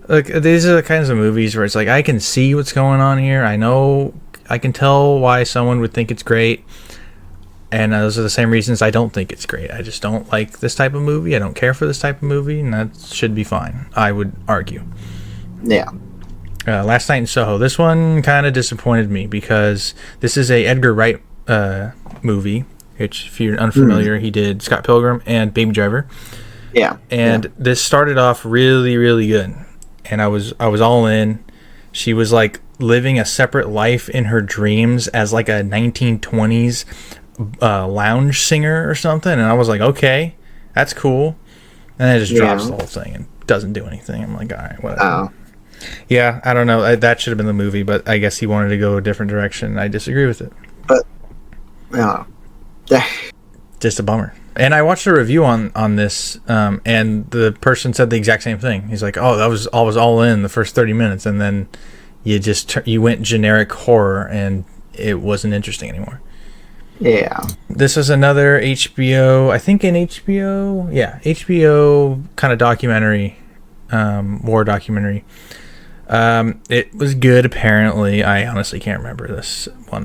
Look, these are the kinds of movies where it's like, I can see what's going on here. I can tell why someone would think it's great. And those are the same reasons I don't think it's great. I just don't like this type of movie. I don't care for this type of movie, and that should be fine, I would argue. Yeah. Last Night in Soho. This one kind of disappointed me because this is a Edgar Wright movie, which, if you're unfamiliar, he did Scott Pilgrim and Baby Driver. Yeah. And this started off really, really good. And I was all in. She was like living a separate life in her dreams as like a 1920s lounge singer or something. And I was like, okay, that's cool. And then it just drops the whole thing and doesn't do anything. I'm like, all right, whatever. Oh. Yeah, I don't know. That should have been the movie, but I guess he wanted to go a different direction. I disagree with it. But, just a bummer. And I watched a review on this, and the person said the exact same thing. He's like, "Oh, I was all in the first 30 minutes, and then you went generic horror, and it wasn't interesting anymore." Yeah. This was another HBO, I think HBO kind of documentary, war documentary. It was good, apparently. I honestly can't remember this one.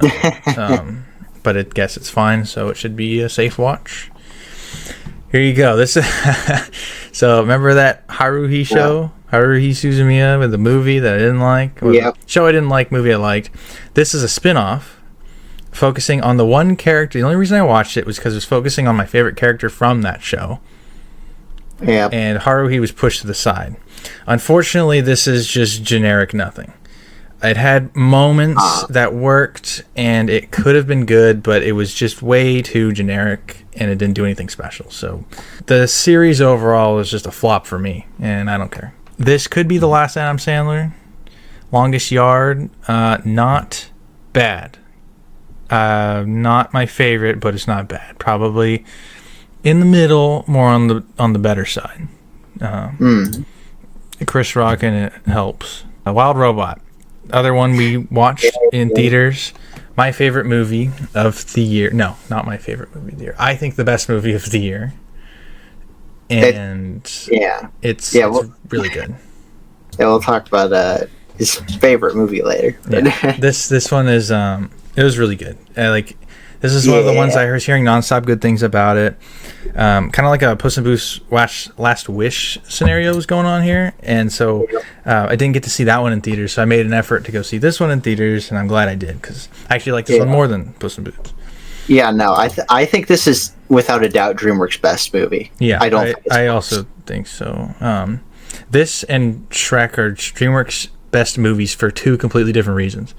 but I guess it's fine, so it should be a safe watch. Here you go. This is so remember that Haruhi show, Haruhi Suzumiya, with the movie that I didn't like, or the show I didn't like, movie I liked. This is a spin-off focusing on the one character. The only reason I watched it was because it was focusing on my favorite character from that show. Yeah. And Haruhi was pushed to the side. Unfortunately, this is just generic nothing. It had moments that worked, and it could have been good, but it was just way too generic, and it didn't do anything special. So the series overall was just a flop for me, and I don't care. This could be the last Adam Sandler. Longest Yard, not bad. Not my favorite, but it's not bad. Probably in the middle, more on the better side. Chris Rock in it helps. Wild Robot, other one we watched in theaters. My favorite movie of the year. No, not my favorite movie of the year. I think the best movie of the year. And it's really good. Yeah, we'll talk about his favorite movie later. Yeah. This one is it was really good. This is one of the ones I was hearing nonstop good things about it. Kind of like a Puss in Boots Last Wish scenario was going on here, and so I didn't get to see that one in theaters. So I made an effort to go see this one in theaters, and I'm glad I did because I actually like this one more than Puss in Boots. Yeah, no, I think this is without a doubt DreamWorks' best movie. Yeah, I also think so. This and Shrek are DreamWorks' best movies for two completely different reasons.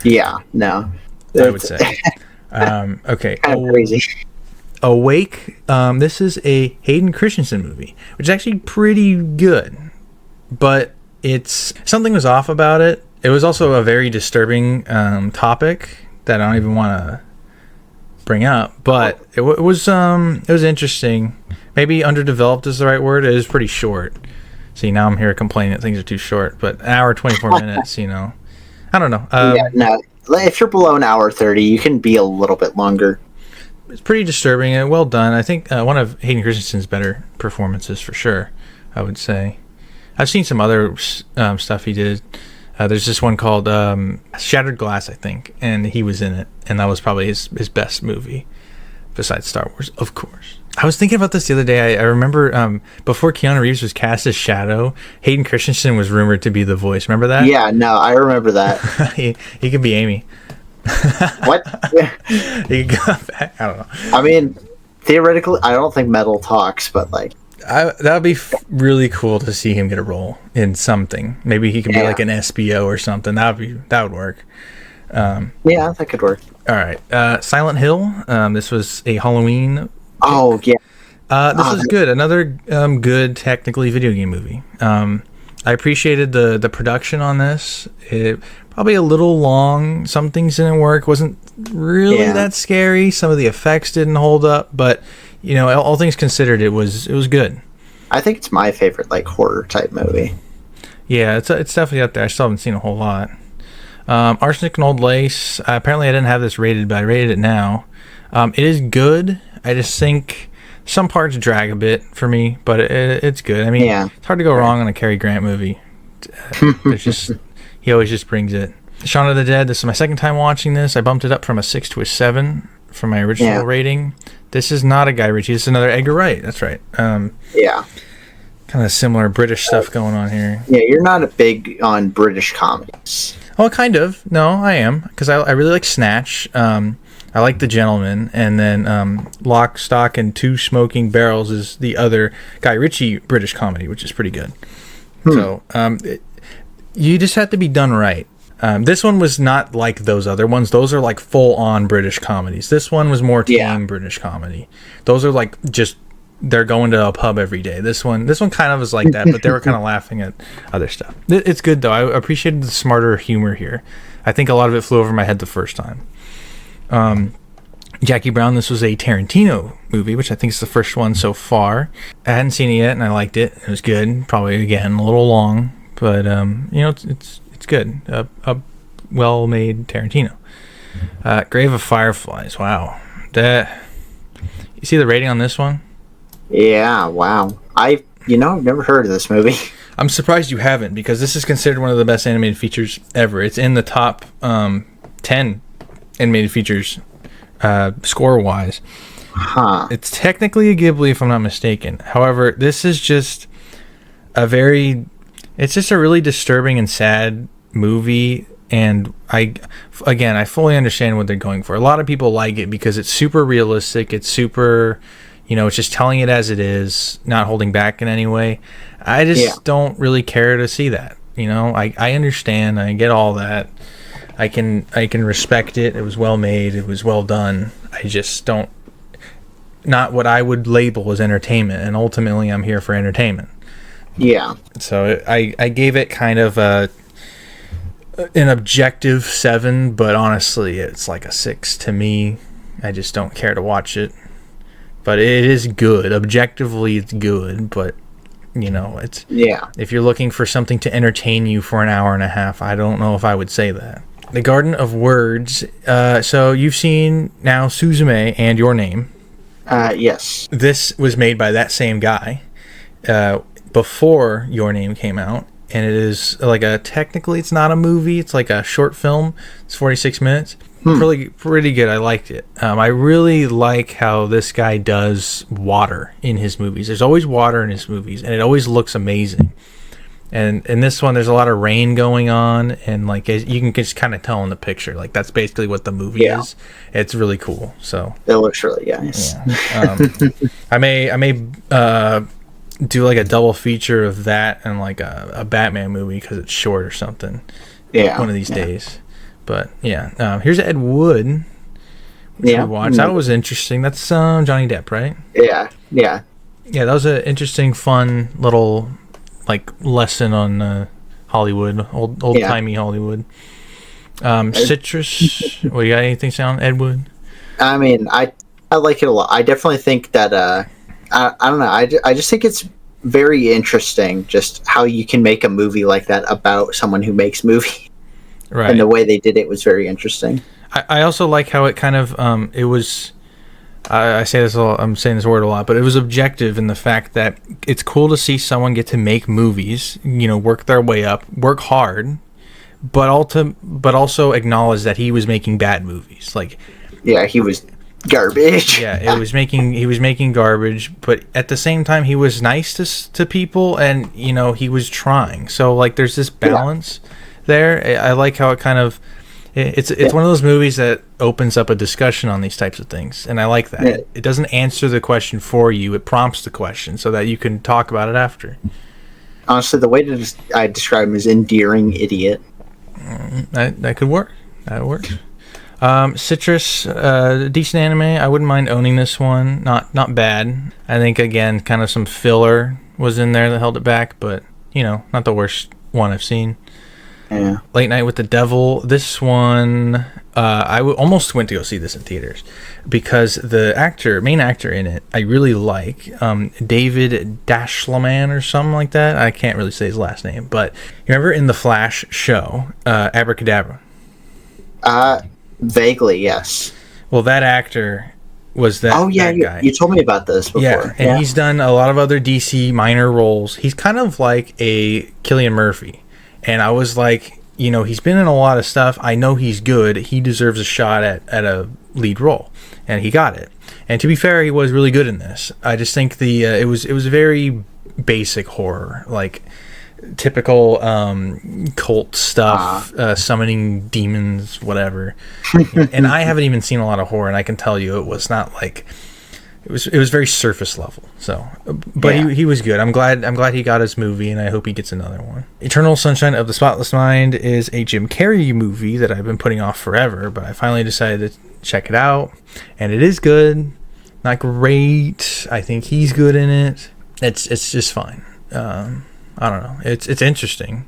Yeah, no, I would say. Okay. Kind of crazy. Awake. This is a Hayden Christensen movie, which is actually pretty good, but something was off about it. It was also a very disturbing topic that I don't even want to bring up, but it was interesting. Maybe underdeveloped is the right word. It is pretty short. See, now I'm here complaining that things are too short, but an hour 24 minutes. I don't know. No. If you're below an hour 30, you can be a little bit longer. It's pretty disturbing and well done. I think one of Hayden Christensen's better performances for sure, I would say. I've seen some other stuff he did. There's this one called Shattered Glass, I think, and he was in it, and that was probably his best movie, besides Star Wars, of course. I was thinking about this the other day. I remember before Keanu Reeves was cast as Shadow, Hayden Christensen was rumored to be the voice. Remember that? Yeah, no, I remember that. he could be Amy. What? He could go back. I don't know. I mean, theoretically, I don't think Metal talks, but that would be really cool to see him get a role in something. Maybe he could be like an SBO or something. That would work. Yeah, that could work. All right. Silent Hill. This was a Halloween. Oh yeah. This was good. Another good technically video game movie. I appreciated the production on this. It probably a little long. Some things didn't work. Wasn't really that scary. Some of the effects didn't hold up, but all things considered, it was good. I think it's my favorite horror type movie. Yeah, it's definitely up there. I still haven't seen a whole lot. Arsenic and Old Lace. Apparently, I didn't have this rated, but I rated it now. It is good. I just think some parts drag a bit for me, but it's good. I mean, it's hard to go wrong on a Cary Grant movie. He always just brings it. Shaun of the Dead. This is my second time watching this. I bumped it up from a 6 to a 7 from my original rating. This is not a Guy Ritchie. This is another Edgar Wright. That's right. Kind of similar British stuff going on here. Yeah, you're not a big on British comedies. Oh, kind of. No, I am, because I really like Snatch. I like The Gentleman, and then Lock, Stock, and Two Smoking Barrels is the other Guy Ritchie British comedy, which is pretty good. So you just have to be done right. This one was not like those other ones. Those are like full-on British comedies. This one was more tame British comedy. Those are like just they're going to a pub every day. This one kind of is like that, but they were kind of laughing at other stuff. It's good though. I appreciated the smarter humor here. I think a lot of it flew over my head the first time. Jackie Brown, this was a Tarantino movie, which I think is the first one so far. I hadn't seen it yet, and I liked it. It was good. Probably, again, a little long, but, it's good. A well-made Tarantino. Grave of Fireflies, wow. You see the rating on this one? Yeah, wow. I've never heard of this movie. I'm surprised you haven't, because this is considered one of the best animated features ever. It's in the top 10 animated features score wise. Huh. It's technically a Ghibli, if I'm not mistaken. However, this is just it's just a really disturbing and sad movie. And I fully understand what they're going for. A lot of people like it because it's super realistic. It's super, it's just telling it as it is, not holding back in any way. I just don't really care to see that. I understand. I get all that. I can respect it. It was well made. It was well done. I just don't, not what I would label as entertainment. And ultimately, I'm here for entertainment. Yeah. So I gave it kind of an objective 7, but honestly it's like a 6 to me. I just don't care to watch it, but it is good. Objectively it's good, but it's, if you're looking for something to entertain you for an hour and a half, I don't know if I would say that. The Garden of Words, so you've seen now Suzume and Your Name. Yes. This was made by that same guy before Your Name came out. And it is technically it's not a movie. It's like a short film. It's 46 minutes. Pretty good. I liked it. I really like how this guy does water in his movies. There's always water in his movies, and it always looks amazing. And in this one, there's a lot of rain going on, and you can just kind of tell in the picture. That's basically what the movie is. It's really cool. So it looks really nice. Yeah. I may do a double feature of that and a Batman movie because it's short or something. Yeah, one of these days. But here's Ed Wood. Which we watched. That was interesting. That's Johnny Depp, right? Yeah. That was an interesting, fun little lesson on Hollywood, old timey Hollywood. Citrus. What, you got anything to say on Ed Wood? I mean, I like it a lot. I definitely think that. I don't know. I just think it's very interesting just how you can make a movie like that about someone who makes movies. Right. And the way they did it was very interesting. I also like how it kind of it was. I say this a lot. I'm saying this word a lot, but it was objective in the fact that it's cool to see someone get to make movies. Work their way up, work hard, but also acknowledge that he was making bad movies. He was garbage. He was making garbage, but at the same time he was nice to people, and he was trying. So there's this balance there. I like how it kind of it's one of those movies that opens up a discussion on these types of things, and I like that. It doesn't answer the question for you, it prompts the question so that you can talk about it after. Honestly, the way I describe him is endearing idiot. That could work. That works. Citrus, decent anime. I wouldn't mind owning this one. Not bad. I think again, kind of some filler was in there that held it back, but not the worst one I've seen. Yeah. Late Night with the Devil. This one, I almost went to go see this in theaters because the main actor in it, I really like. David Dashlaman or something like that. I can't really say his last name, but you remember in the Flash show, Abracadabra? Vaguely, yes. Well, that actor was that. Oh yeah, that guy. You told me about this before. Yeah, and he's done a lot of other DC minor roles. He's kind of like a Cillian Murphy, and I was like, he's been in a lot of stuff. I know he's good. He deserves a shot at a lead role, and he got it. And to be fair, he was really good in this. I just think it was very basic horror, typical cult stuff, summoning demons, whatever. And I haven't even seen a lot of horror, and I can tell you it was not it was very surface level. So, but he was good. I'm glad he got his movie, and I hope he gets another one. Eternal Sunshine of the Spotless Mind is a Jim Carrey movie that I've been putting off forever, but I finally decided to check it out, and it is good. Not great. I think he's good in it. It's just fine. I don't know. It's interesting.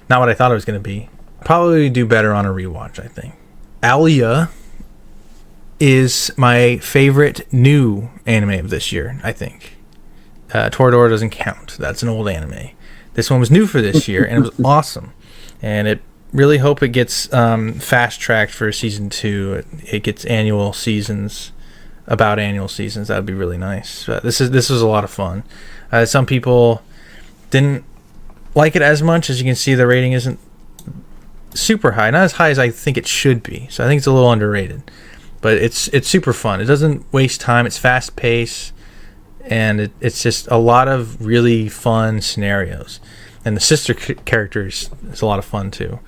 Not what I thought it was going to be. Probably do better on a rewatch, I think. Alia is my favorite new anime of this year, I think. Toradora doesn't count. That's an old anime. This one was new for this year, and it was awesome. And it really hope it gets fast-tracked for season 2. It gets annual seasons. That would be really nice. This was a lot of fun. Some people didn't like it as much. As you can see, the rating isn't super high, not as high as I think it should be, so I think it's a little underrated. but it's super fun. It doesn't waste time. It's fast paced, and it's just a lot of really fun scenarios. And the sister characters is a lot of fun too.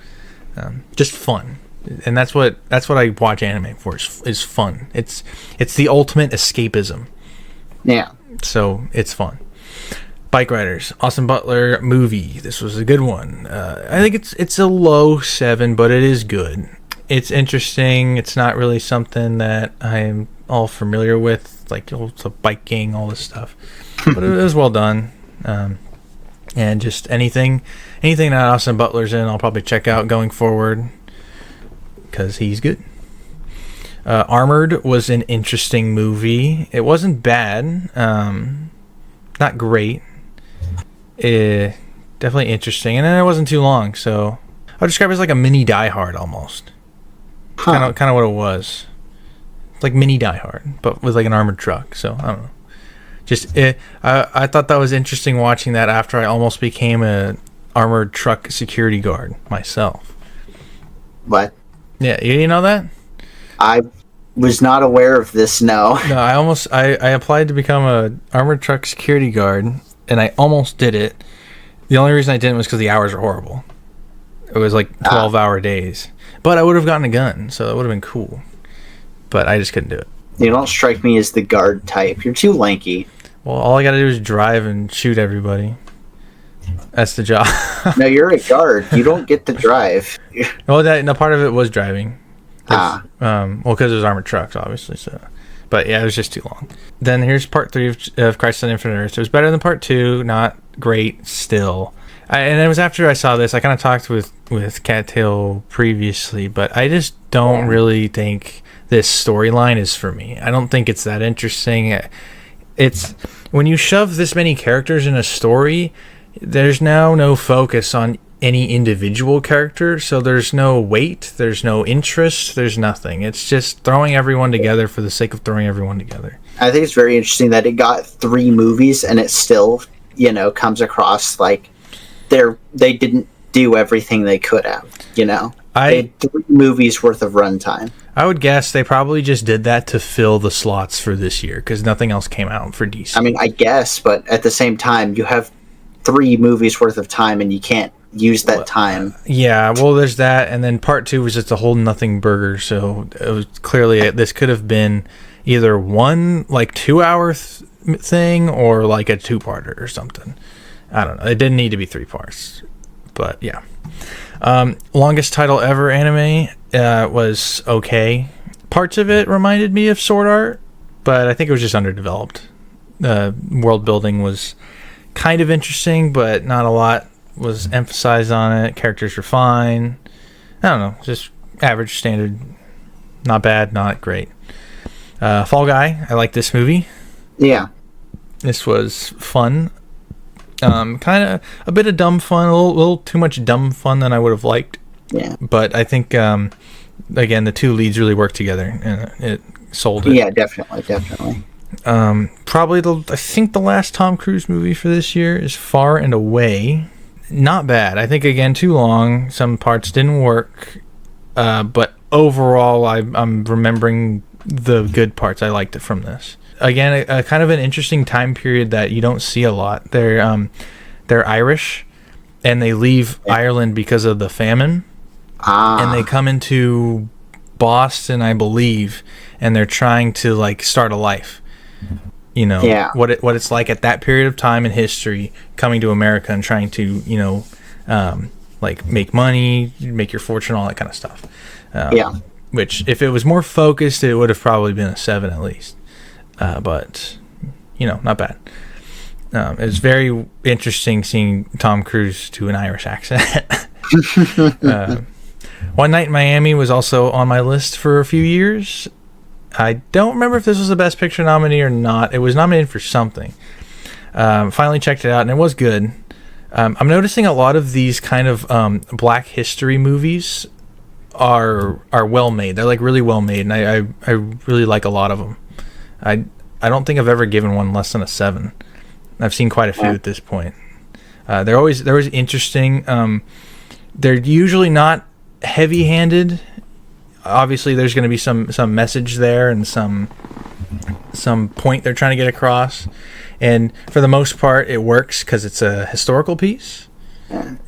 Just fun, and that's what I watch anime for. Is fun. It's the ultimate escapism. Yeah. So it's fun. Bike Riders, Austin Butler movie. This was a good one. I think it's a low 7, but it is good. It's interesting. It's not really something that I am all familiar with, like it's a biking, all this stuff. But it was well done. And just anything that Austin Butler's in, I'll probably check out going forward because he's good. Armored was an interesting movie. It wasn't bad. Not great. Definitely interesting, and then it wasn't too long. So I'll describe it as like a mini Die Hard almost. Kind of what it was. It's like mini Die Hard, but with like an armored truck. So I don't know. I thought that was interesting watching that after I almost became a armored truck security guard myself. What? Yeah, you didn't know that? I was not aware of this. No. No, I applied to become a armored truck security guard, and I almost did it. The only reason I didn't was because the hours were horrible. It was like 12-hour days. But I would have gotten a gun, so it would have been cool. But I just couldn't do it. You don't strike me as the guard type. You're too lanky. Well, all I gotta do is drive and shoot everybody. That's the job. No, you're a guard. You don't get to drive. Well, part of it was driving. Well, because it was armored trucks, obviously. So, but yeah, it was just too long. Then here's part 3 of Crisis on Infinite Earths. It was better than part 2. Not great still. And it was after I saw this. I kind of talked with Cattail previously, but I just don't really think this storyline is for me. I don't think it's that interesting. It's when you shove this many characters in a story, there's now no focus on any individual character, so there's no weight, there's no interest, there's nothing. It's just throwing everyone together for the sake of throwing everyone together. I think it's very interesting that it got 3 movies and it still, comes across like they didn't do everything they could have, They had 3 movies worth of runtime. I would guess they probably just did that to fill the slots for this year because nothing else came out for DC. I mean, I guess, but at the same time, you have 3 movies worth of time and you can't use that time. Yeah, well, there's that, and then part 2 was just a whole nothing burger. So it was clearly this could have been either one like 2-hour thing or like a 2-parter or something. I don't know. It didn't need to be 3 parts, but yeah. Longest title ever anime was okay. Parts of it reminded me of Sword Art, but I think it was just underdeveloped. World building was kind of interesting, but not a lot was emphasized on it. Characters were fine. I don't know, just average standard. Not bad, not great. Fall Guy, I like this movie. Yeah. This was fun. Kind of a bit of dumb fun, a little too much dumb fun than I would have liked. Yeah. But I think, again, the 2 leads really worked together, and it sold it. Yeah, definitely. Probably I think the last Tom Cruise movie for this year is Far and Away. Not bad. I think, again, too long. Some parts didn't work. But overall, I'm remembering the good parts. I liked it from this. Again, a kind of an interesting time period that you don't see a lot. They're Irish, and they leave Ireland because of the famine. And they come into Boston, I believe, and they're trying to like start a life. What it's like at that period of time in history, coming to America and trying to like make money, make your fortune, all that kind of stuff. Which, if it was more focused, it would have probably been a 7 at least. But not bad. It was very interesting seeing Tom Cruise do an Irish accent. One Night in Miami was also on my list for a few years. I don't remember if this was the Best Picture nominee or not. It was nominated for something. Finally checked it out, and it was good. I'm noticing a lot of these kind of Black history movies are well made. They're like really well made, and I really like a lot of them. I don't think I've ever given one less than a 7. I've seen quite a few at this point. They're always interesting. They're usually not heavy-handed obviously there's going to be some message there and some point they're trying to get across, and for the most part it works because it's a historical piece.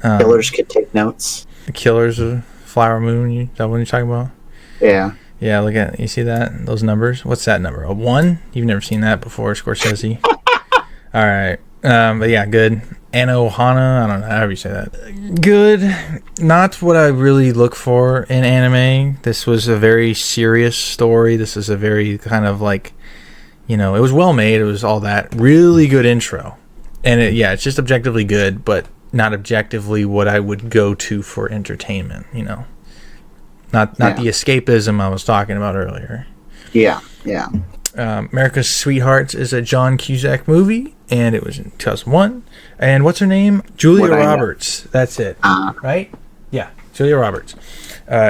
Killers could take notes. The Killers of Flower Moon, is that what you're talking about? Yeah, look at, you see that, those numbers? What's that number? A 1? You've never seen that before, Scorsese. All right. But yeah, good. Anohana, I don't know, however you say that. Good. Not what I really look for in anime. This was a very serious story. This is a very kind of like, it was well made. It was all that. Really good intro. And it's just objectively good, but not objectively what I would go to for entertainment, Not the escapism I was talking about earlier. Yeah. America's Sweethearts is a John Cusack movie, and it was in 2001. And what's her name? Julia Roberts. That's it. Right? Yeah, Julia Roberts.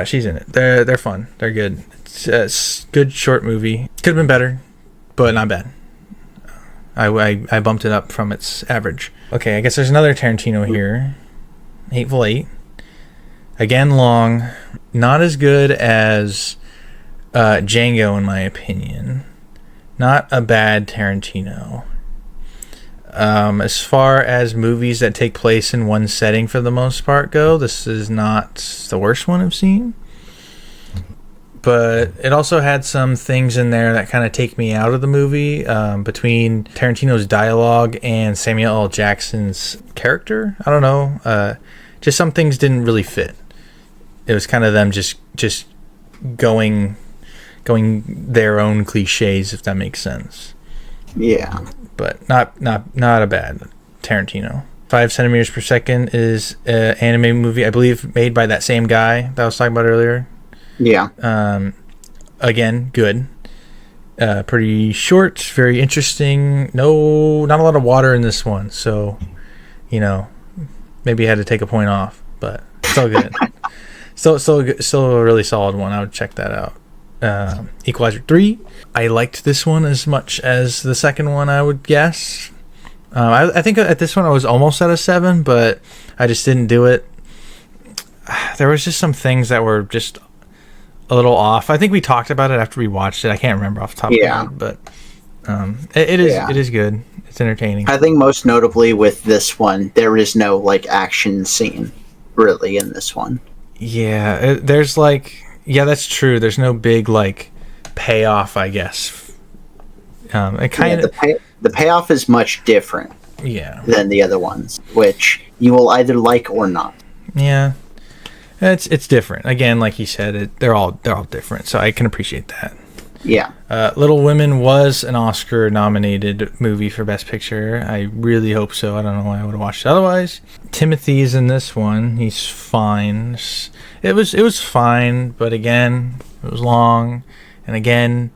She's in it. They're fun. They're good. It's a good short movie. Could have been better, but not bad. I bumped it up from its average. Okay, I guess there's another Tarantino here. Hateful Eight. Again, long. Not as good as Django, in my opinion. Not a bad Tarantino. As far as movies that take place in one setting for the most part go, this is not the worst one I've seen. But it also had some things in there that kind of take me out of the movie, between Tarantino's dialogue and Samuel L. Jackson's character. I don't know. Just some things didn't really fit. It was kind of them just going their own cliches, if that makes sense. Yeah. But not a bad Tarantino. 5 centimeters per second is an anime movie, I believe, made by that same guy that I was talking about earlier. Yeah. Again, good. Pretty short, very interesting. Not a lot of water in this one, so maybe I had to take a point off, but still good. Still a really solid one. I would check that out. Equalizer 3. I liked this one as much as the second one, I would guess. I think at this one I was almost at a 7, but I just didn't do it. There was just some things that were just a little off. I think we talked about it after we watched it. I can't remember off the top of my head, but it is good. It's entertaining. I think most notably with this one, there is no action scene really in this one. Yeah, there's that's true. There's no big payoff, I guess. It kind of the payoff is much different. Yeah. Than the other ones, which you will either like or not. Yeah. It's different. Again, like you said, they're all different, so I can appreciate that. Yeah. Little Women was an Oscar-nominated movie for Best Picture. I really hope so. I don't know why I would have watched it otherwise. Timothy is in this one. He's fine. It was fine, but again, it was long. And again,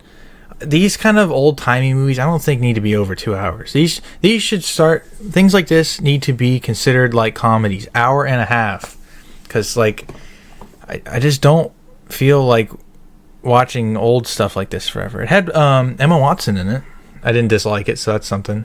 these kind of old-timey movies, I don't think need to be over 2 hours. These should start. Things like this need to be considered like comedies, hour and a half. Because I just don't feel like watching old stuff like this forever. It had Emma Watson in it. I didn't dislike it, so that's something.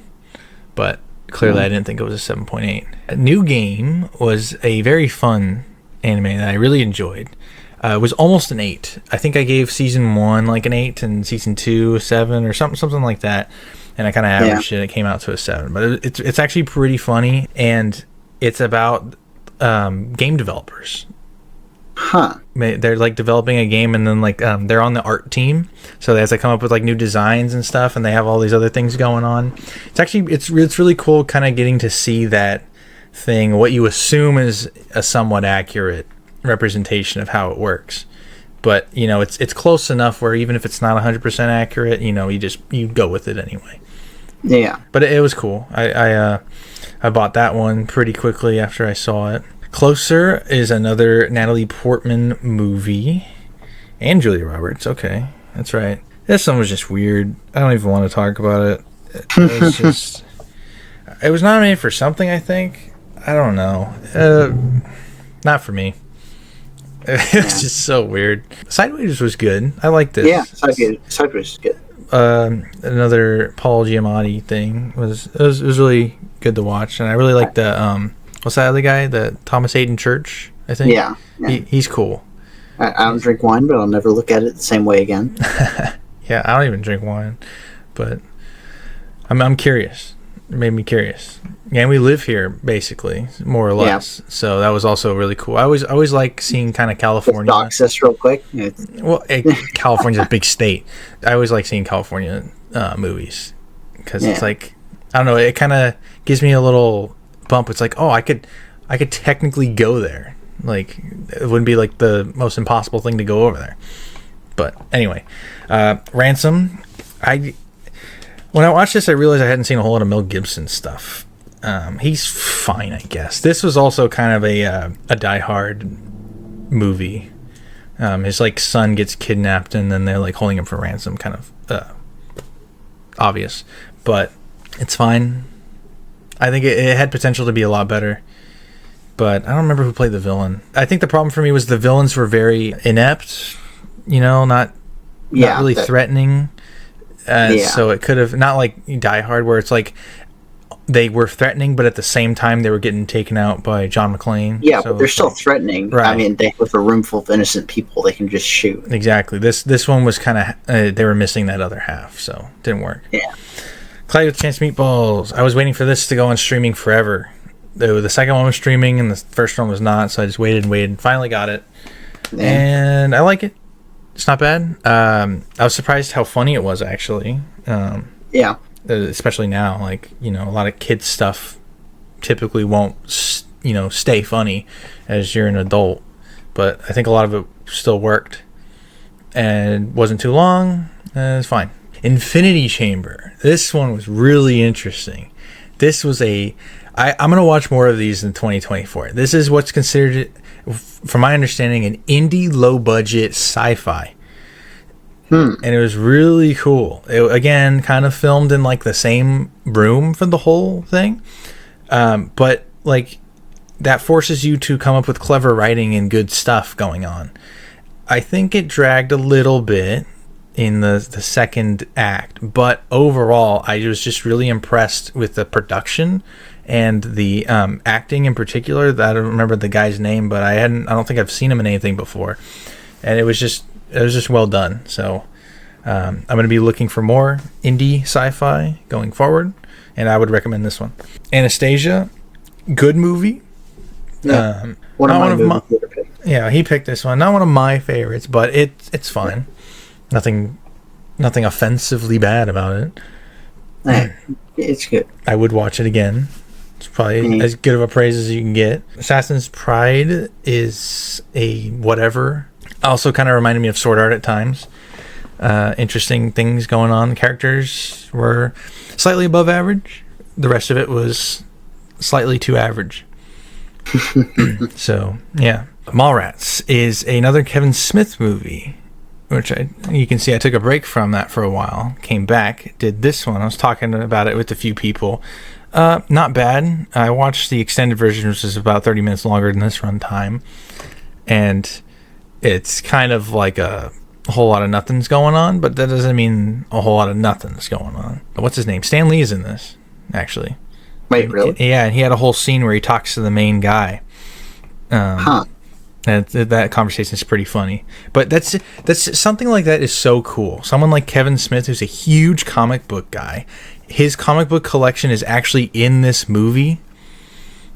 But clearly I didn't think it was a 7.8. A New Game was a very fun anime that I really enjoyed. It was almost an 8. I think I gave season 1 an 8 and season 2 a 7 or something like that. And I kind of averaged it. It came out to a 7. But it's actually pretty funny, and it's about game developers. Huh. They're developing a game, and then they're on the art team, so they have to come up with new designs and stuff, and they have all these other things going on. It's really cool kind of getting to see that thing, what you assume is a somewhat accurate representation of how it works, but it's close enough where even if it's not 100% accurate, you go with it anyway. Yeah. But it was cool. I bought that one pretty quickly after I saw it. Closer is another Natalie Portman movie. And Julia Roberts. Okay, that's right. This one was just weird. I don't even want to talk about it. It was just... It was nominated for something, I think. I don't know. Not for me. It was just so weird. Sideways was good. I liked this. Yeah, Sideways was good. Another Paul Giamatti thing it was really good to watch, and I really like the what's that other guy, the Thomas Hayden Church, I think. Yeah. He's cool. I don't drink wine, but I'll never look at it the same way again. Yeah, I don't even drink wine, but I'm curious. It made me curious. And we live here, basically, more or less. Yeah. So that was also really cool. I always like seeing kind of California. Dox this real quick. Well, California's a big state. I always like seeing California movies because it's like, I don't know, it kind of gives me a little bump. It's like, oh, I could technically go there. Like, it wouldn't be like the most impossible thing to go over there. But anyway, Ransom. When I watched this, I realized I hadn't seen a whole lot of Mel Gibson stuff. He's fine, I guess. This was also kind of a Die Hard movie. His like son gets kidnapped, and then they're like holding him for ransom. Kind of obvious, but it's fine. I think it had potential to be a lot better, but I don't remember who played the villain. I think the problem for me was the villains were very inept. You know, not really threatening. So it could have, not like Die Hard where it's like they were threatening, but at the same time they were getting taken out by John McClane. Yeah, so but they're still threatening. Right. I mean, they have a room full of innocent people they can just shoot. Exactly. This one was kind of, they were missing that other half, so it didn't work. Yeah. Cloudy with Chance Meatballs. I was waiting for this to go on streaming forever. The second one was streaming and the first one was not, so I just waited. Finally got it. Yeah. And I like it. It's not bad. I was surprised how funny it was, actually. Yeah. Especially now, like, you know, a lot of kids stuff typically won't, stay funny as you're an adult. But I think a lot of it still worked. And wasn't too long. It's fine. Infinity Chamber. This one was really interesting. This was I'm going to watch more of these in 2024. This is what's considered, from my understanding, an indie low-budget sci-fi. And it was really cool. It, again, kind of filmed in like the same room for the whole thing. But like that forces you to come up with clever writing and good stuff going on. I think it dragged a little bit in the second act, but overall I was just really impressed with the production and the acting in particular. I don't remember the guy's name, but I don't think I've seen him in anything before, and it was just well done. So I'm going to be looking for more indie sci-fi going forward, and I would recommend this one. Anastasia, good movie. Yeah, he picked this one. Not one of my favorites, but it's fine. Nothing offensively bad about it. It's good. I would watch it again. It's probably as good of a praise as you can get. Assassin's Pride is a whatever. Also kind of reminded me of Sword Art at times. Interesting things going on. The characters were slightly above average. The rest of it was slightly too average. So, yeah. Mallrats is another Kevin Smith movie, which you can see I took a break from that for a while, came back, did this one. I was talking about it with a few people. Not bad. I watched the extended version, which is about 30 minutes longer than this runtime, and it's kind of like a whole lot of nothing's going on, but that doesn't mean a whole lot of nothing's going on. What's his name? Stan Lee is in this, actually. Wait, really? Yeah, and he had a whole scene where he talks to the main guy. And that conversation is pretty funny. But that's something like that is so cool. Someone like Kevin Smith, who's a huge comic book guy, his comic book collection is actually in this movie.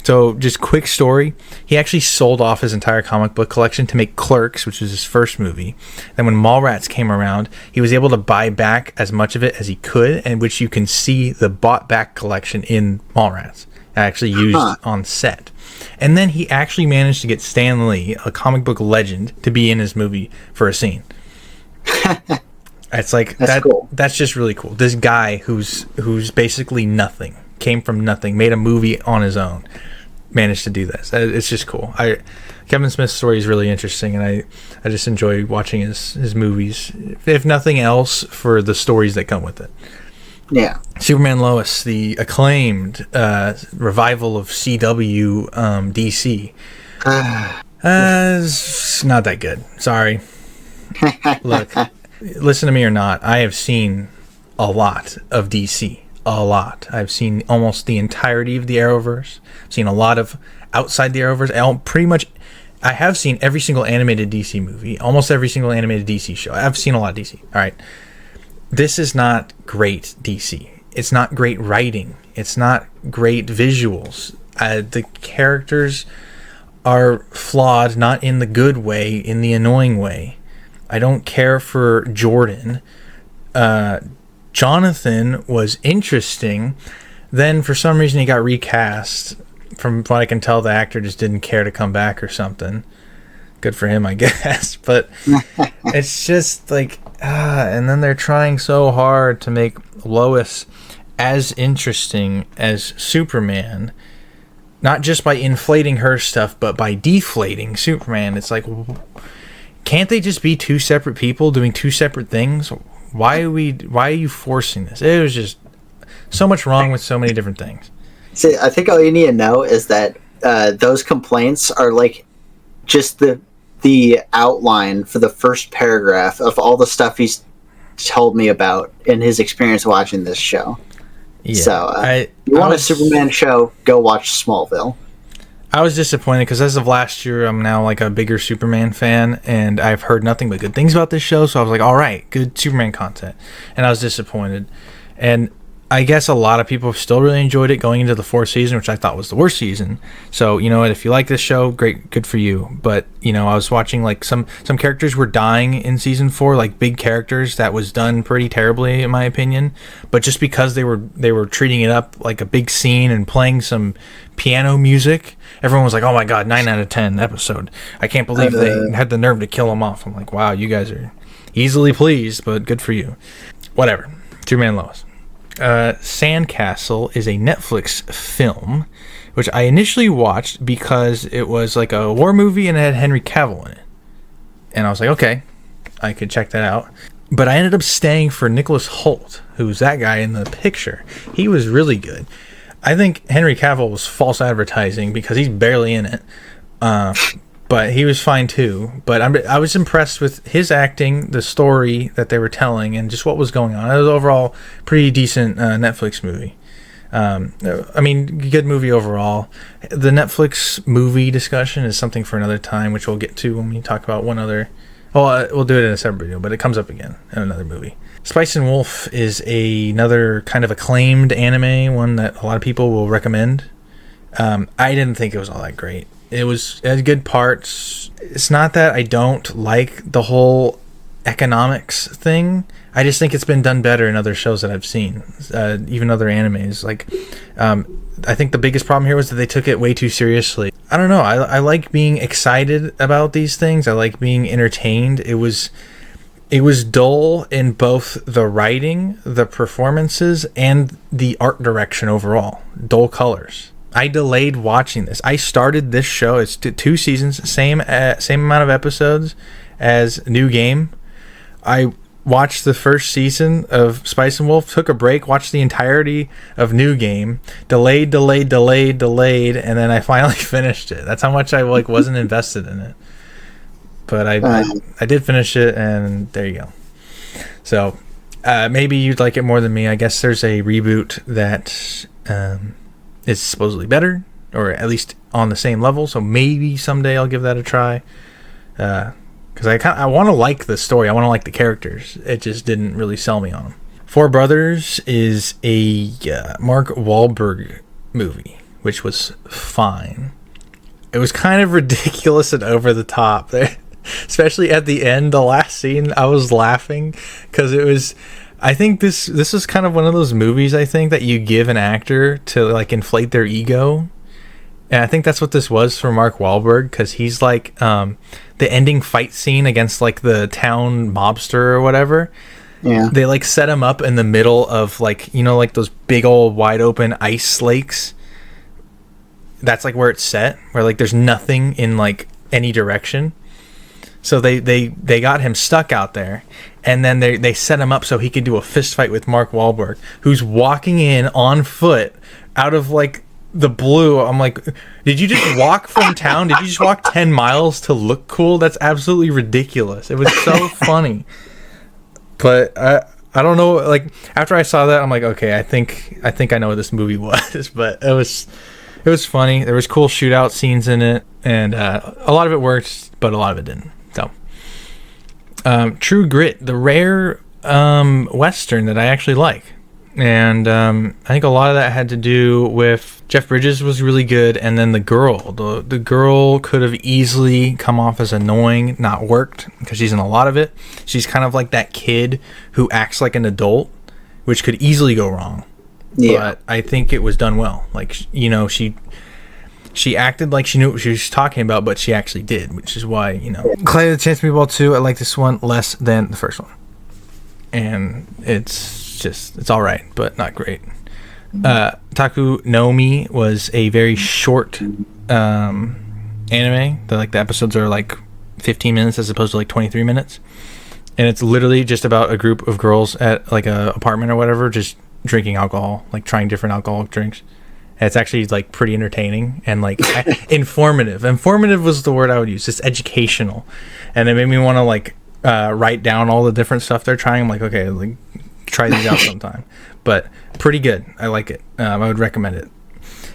So just quick story, he actually sold off his entire comic book collection to make Clerks, which was his first movie. Then when Mallrats came around, he was able to buy back as much of it as he could, and which you can see the bought back collection in Mallrats actually used on set. And then he actually managed to get Stan Lee, a comic book legend, to be in his movie for a scene. It's like that's cool. That's just really cool. This guy who's basically nothing, came from nothing, made a movie on his own, managed to do this. It's just cool. Kevin Smith's story is really interesting, and I just enjoy watching his movies, if nothing else, for the stories that come with it. Yeah. Superman Lois, the acclaimed revival of CW DC. It's not that good. Sorry. Look, listen to me or not, I have seen a lot of DC. A lot. I've seen almost the entirety of the Arrowverse. I've seen a lot of outside the Arrowverse. Pretty much I have seen every single animated DC movie, almost every single animated DC show. I've seen a lot of DC. All right. This is not great DC. It's not great writing. It's not great visuals. The characters are flawed, not in the good way, in the annoying way. I don't care for Jordan. Jonathan was interesting. Then for some reason he got recast. From what I can tell, the actor just didn't care to come back or something. Good for him, I guess. But it's just like, and then they're trying so hard to make Lois as interesting as Superman. Not just by inflating her stuff, but by deflating Superman. It's like, can't they just be two separate people doing two separate things? Why are you forcing this? It was just so much wrong with so many different things. See, I think all you need to know is that those complaints are like just the outline for the first paragraph of all the stuff he's told me about in his experience watching this show. Yeah, so, you want a Superman show, go watch Smallville. I was disappointed because as of last year, I'm now like a bigger Superman fan, and I've heard nothing but good things about this show, so I was like, all right, good Superman content. And I was disappointed. And I guess a lot of people still really enjoyed it going into the fourth season, which I thought was the worst season. So, you know what, if you like this show, great, good for you. But, you know, I was watching like some characters were dying in season 4, like big characters that was done pretty terribly in my opinion. But just because they were treating it up like a big scene and playing some piano music, everyone was like, oh my God, 9 out of 10 episode. I can't believe they had the nerve to kill him off. I'm like, wow, you guys are easily pleased, but good for you. Whatever. Superman Lois. Sandcastle is a Netflix film, which I initially watched because it was like a war movie and it had Henry Cavill in it. And I was like, okay, I could check that out. But I ended up staying for Nicholas Hoult, who's that guy in the picture. He was really good. I think Henry Cavill was false advertising because he's barely in it. But he was fine too. But I was impressed with his acting, the story that they were telling, and just what was going on. It was overall pretty decent Netflix movie. I mean, good movie overall. The Netflix movie discussion is something for another time, which we'll get to when we talk about one other. Well, we'll do it in a separate video, but it comes up again in another movie. Spice and Wolf is another kind of acclaimed anime, one that a lot of people will recommend. I didn't think it was all that great. It had good parts. It's not that I don't like the whole economics thing. I just think it's been done better in other shows that I've seen, even other animes. Like, I think the biggest problem here was that they took it way too seriously. I don't know. I like being excited about these things. I like being entertained. It was dull in both the writing, the performances, and the art direction overall. Dull colors. I delayed watching this. I started this show. It's 2 seasons, same amount of episodes as New Game. I watched the first season of Spice and Wolf, took a break, watched the entirety of New Game, delayed, and then I finally finished it. That's how much I wasn't invested in it. But I did finish it, and there you go. So maybe you'd like it more than me. I guess there's a reboot that is supposedly better, or at least on the same level. So maybe someday I'll give that a try. Because I want to like the story. I want to like the characters. It just didn't really sell me on them. Four Brothers is a Mark Wahlberg movie, which was fine. It was kind of ridiculous and over the top there. Especially at the end, the last scene, I was laughing because it was. I think this is kind of one of those movies. I think that you give an actor to like inflate their ego, and I think that's what this was for Mark Wahlberg, because he's like the ending fight scene against like the town mobster or whatever. Yeah, they like set him up in the middle of like, you know, like those big old wide open ice lakes. That's like where it's set, where like there's nothing in like any direction. So they got him stuck out there, and then they set him up so he could do a fist fight with Mark Wahlberg, who's walking in on foot out of like the blue. I'm like, did you just walk from town? Did you just walk 10 miles to look cool? That's absolutely ridiculous. It was so funny. But I don't know, like after I saw that, I'm like, okay, I think I know what this movie was. But it was It was funny. There was cool shootout scenes in it, and a lot of it worked, but a lot of it didn't. So, True Grit, the rare Western that I actually like. And I think a lot of that had to do with Jeff Bridges was really good, and then the girl. The girl could have easily come off as annoying, not worked, because she's in a lot of it. She's kind of like that kid who acts like an adult, which could easily go wrong. Yeah. But I think it was done well. Like, you know, she acted like she knew what she was talking about, but she actually did, which is why, you know. Clay the Chance Meatball 2, I like this one less than the first one. And it's all right, but not great. Taku no Mi was a very short anime. The episodes are like 15 minutes as opposed to like 23 minutes. And it's literally just about a group of girls at like a apartment or whatever, just drinking alcohol, like trying different alcoholic drinks. And it's actually like pretty entertaining and like informative. Informative was the word I would use. It's educational. And it made me want to like write down all the different stuff they're trying. I'm like, okay, like try these out sometime. But pretty good. I like it. I would recommend it.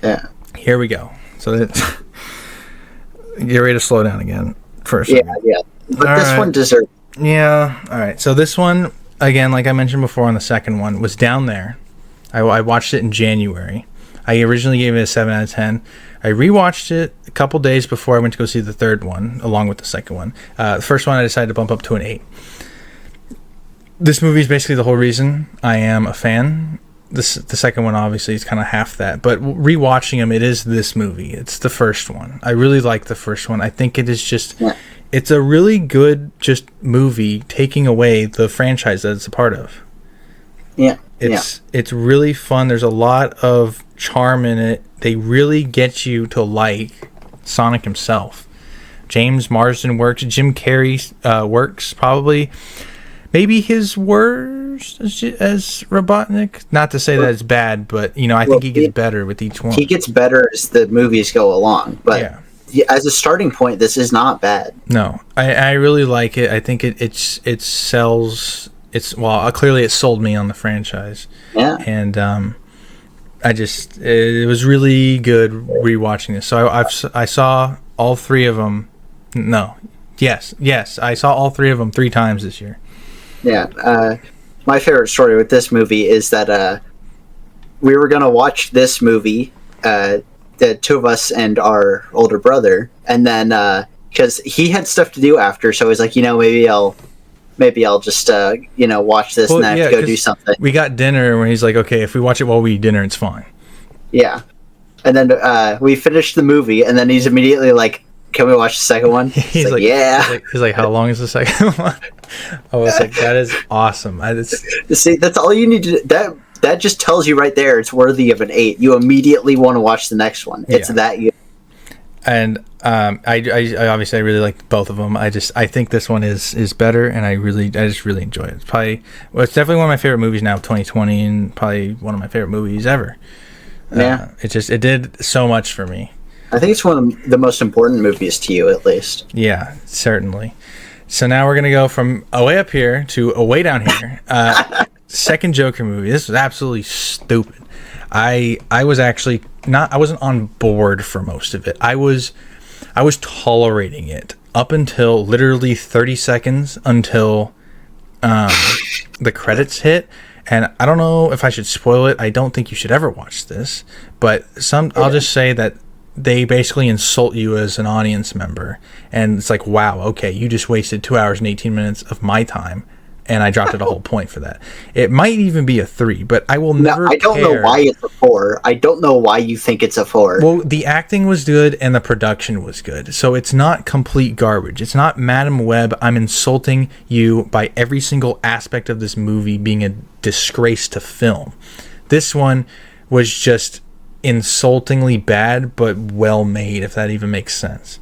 Yeah. Here we go. So get ready to slow down again for a second. Yeah. But all this one deserves. Yeah. All right. So this one, again, like I mentioned before on the second one, was down there. I watched it in January. I originally gave it a 7 out of 10. I rewatched it a couple days before I went to go see the third one, along with the second one. The first one I decided to bump up to an 8. This movie is basically the whole reason I am a fan. The second one obviously is kind of half that, but rewatching them, it is this movie. It's the first one. I really like the first one. I think it is just, it's a really good just movie taking away the franchise that it's a part of. Yeah. It's really fun. There's a lot of charm in it. They really get you to like Sonic himself. James Marsden works. Jim Carrey works probably. Maybe his worst as Robotnik. Not to say that it's bad, but you know, I think he gets better with each one. He gets better as the movies go along. But as a starting point, this is not bad. No, I really like it. I think it sells. Clearly it sold me on the franchise. Yeah. And it was really good rewatching this. So I saw all three of them. Yes, I saw all three of them 3 times this year. Yeah. My favorite story with this movie is that we were going to watch this movie, the two of us and our older brother, and then because he had stuff to do after, so he's like, maybe I'll just watch this and then I have to go do something. We got dinner when he's like, okay, if we watch it while we eat dinner, it's fine. Yeah. And then we finished the movie, and then he's immediately like, can we watch the second one? He's like, yeah. He's like, how long is the second one? I was like, that is awesome. See, that's all you need to do. That just tells you right there it's worthy of an 8. You immediately want to watch the next one. It's that good. And I obviously I really like both of them. I think this one is better, and I just really enjoy it. It's definitely one of my favorite movies now of 2020, and probably one of my favorite movies ever. Yeah. It did so much for me. I think it's one of the most important movies to you, at least. Yeah, certainly. So now we're gonna go from away up here to away down here. Second Joker movie. This was absolutely stupid. I was actually I wasn't on board for most of it. I was tolerating it up until literally 30 seconds until the credits hit. And I don't know if I should spoil it. I don't think you should ever watch this. But I'll just say that they basically insult you as an audience member. And it's like, wow, okay, you just wasted 2 hours and 18 minutes of my time. And I dropped it a whole point for that. It might even be a 3, but I will never I don't know why it's a 4. I don't know why you think it's a 4. Well, the acting was good and the production was good. So it's not complete garbage. It's not Madam Web. I'm insulting you by every single aspect of this movie being a disgrace to film. This one was just insultingly bad, but well made, if that even makes sense.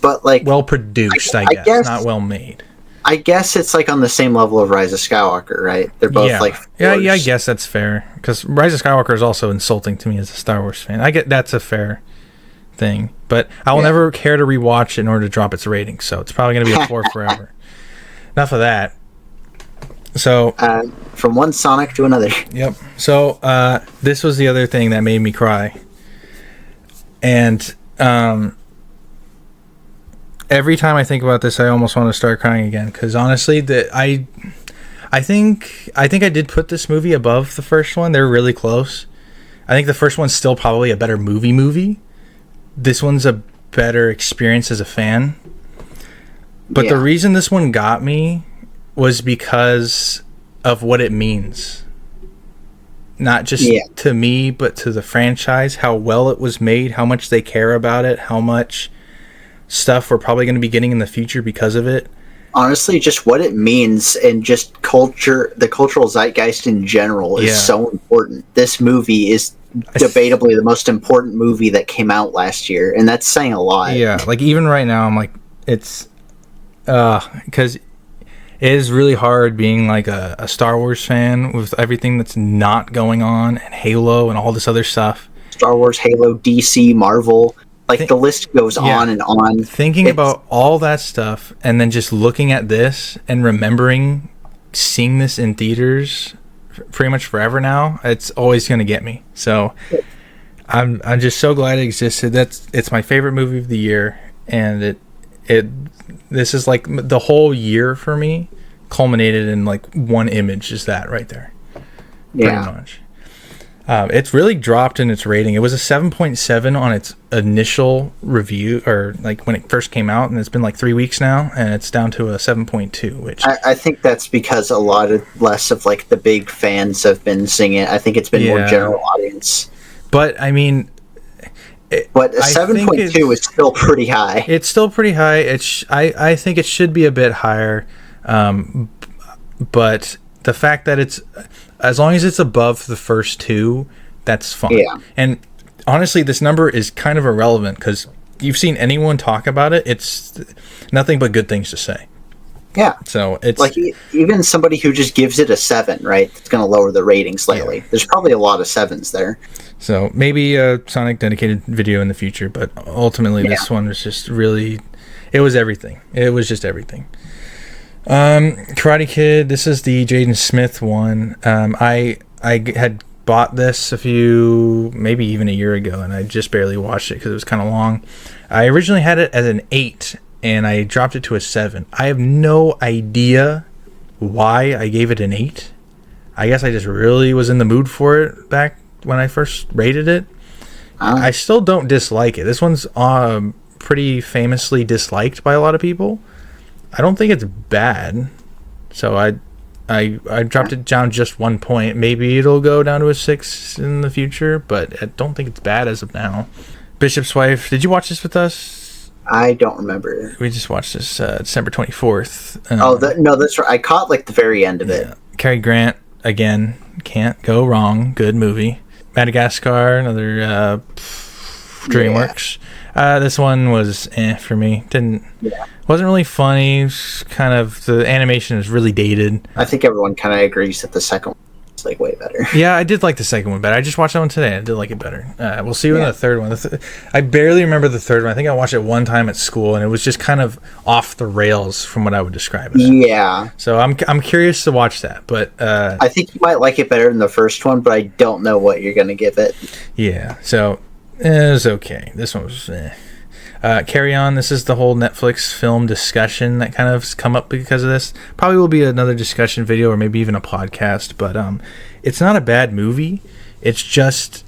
But like well produced, I guess, not well made. I guess it's like on the same level of Rise of Skywalker, right? They're both like 4s. Yeah, I guess that's fair. Because Rise of Skywalker is also insulting to me as a Star Wars fan. I get that's a fair thing, but I will never care to rewatch it in order to drop its rating. So it's probably going to be a 4 forever. Enough of that. So from one Sonic to another. Yep. So this was the other thing that made me cry. And every time I think about this, I almost want to start crying again. Because honestly, I think I did put this movie above the first one. They're really close. I think the first one's still probably a better movie. This one's a better experience as a fan. But the reason this one got me was because of what it means. Not just to me, but to the franchise, how well it was made, how much they care about it, how much stuff we're probably going to be getting in the future because of it. Honestly, just what it means and just culture, the cultural zeitgeist in general is so important. This movie is debatably the most important movie that came out last year, and that's saying a lot. Yeah, like even right now, I'm like, it's because it is really hard being like a Star Wars fan with everything that's not going on, and Halo and all this other stuff. Star Wars, Halo, DC, Marvel, like the list goes on and on. Thinking about all that stuff and then just looking at this and remembering seeing this in theaters pretty much forever now, it's always going to get me. So I'm just so glad it existed. It's my favorite movie of the year, and this is like the whole year for me culminated in like one image, is that right there. Pretty much. It's really dropped in its rating. It was a 7.7 on its initial review, or like when it first came out, and it's been like 3 weeks now, and it's down to a 7.2, which I think that's because a lot less of like the big fans have been singing it. I think it's been more general audience. But I mean, but a 7.2 is still pretty high. It's still pretty high. I think it should be a bit higher, but the fact that it's, as long as it's above the first two, that's fine. Yeah. And honestly, this number is kind of irrelevant because you've seen anyone talk about it. It's nothing but good things to say. Yeah. So it's like even somebody who just gives it a 7, right? It's going to lower the rating slightly. Yeah. There's probably a lot of 7s there. So maybe a Sonic dedicated video in the future, but ultimately this one was just really, it was everything. It was just everything. Karate Kid, this is the Jaden Smith one. I had bought this maybe even a year ago, and I just barely watched it because it was kind of long. I originally had it as an 8, and I dropped it to a 7. I have no idea why I gave it an 8. I guess I just really was in the mood for it back when I first rated it. I still don't dislike it. This one's pretty famously disliked by a lot of people. I don't think it's bad, so I dropped it down just 1 point. Maybe it'll go down to a 6 in the future, but I don't think it's bad as of now. Bishop's Wife, did you watch this with us? I don't remember. We just watched this December 24th. No, that's right. I caught like the very end of it. Cary Grant, again, can't go wrong. Good movie. Madagascar, another DreamWorks. This one was for me. Wasn't really funny. It was kind of, the animation is really dated. I think everyone kind of agrees that the second one is like way better. Yeah, I did like the second one better. I just watched that one today. I did like it better. We'll see in the third one. I barely remember the third one. I think I watched it one time at school, and it was just kind of off the rails from what I would describe it. Yeah. So I'm curious to watch that, but I think you might like it better than the first one, but I don't know what you're going to give it. Yeah. So it was okay. This one was Carry On. This is the whole Netflix film discussion that kind of has come up because of this. Probably will be another discussion video or maybe even a podcast, but it's not a bad movie. It just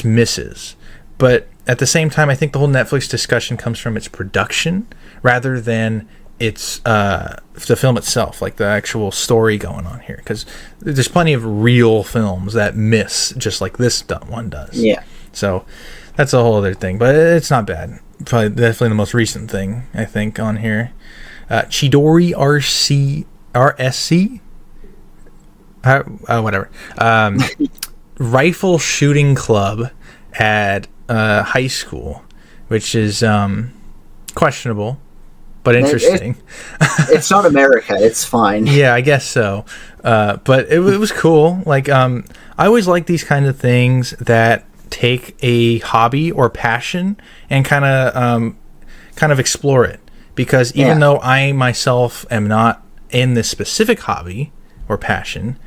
misses. But at the same time, I think the whole Netflix discussion comes from its production rather than its the film itself, like the actual story going on here, because there's plenty of real films that miss just like this one does. Yeah. So that's a whole other thing, but it's not bad. Probably definitely the most recent thing I think on here. Chidori RSC, whatever. Rifle shooting club at high school, which is questionable, but interesting. It's not America. It's fine. Yeah, I guess so. But it was cool. Like I always like these kind of things that take a hobby or passion and kind of explore it, because even though I myself am not in this specific hobby or passion,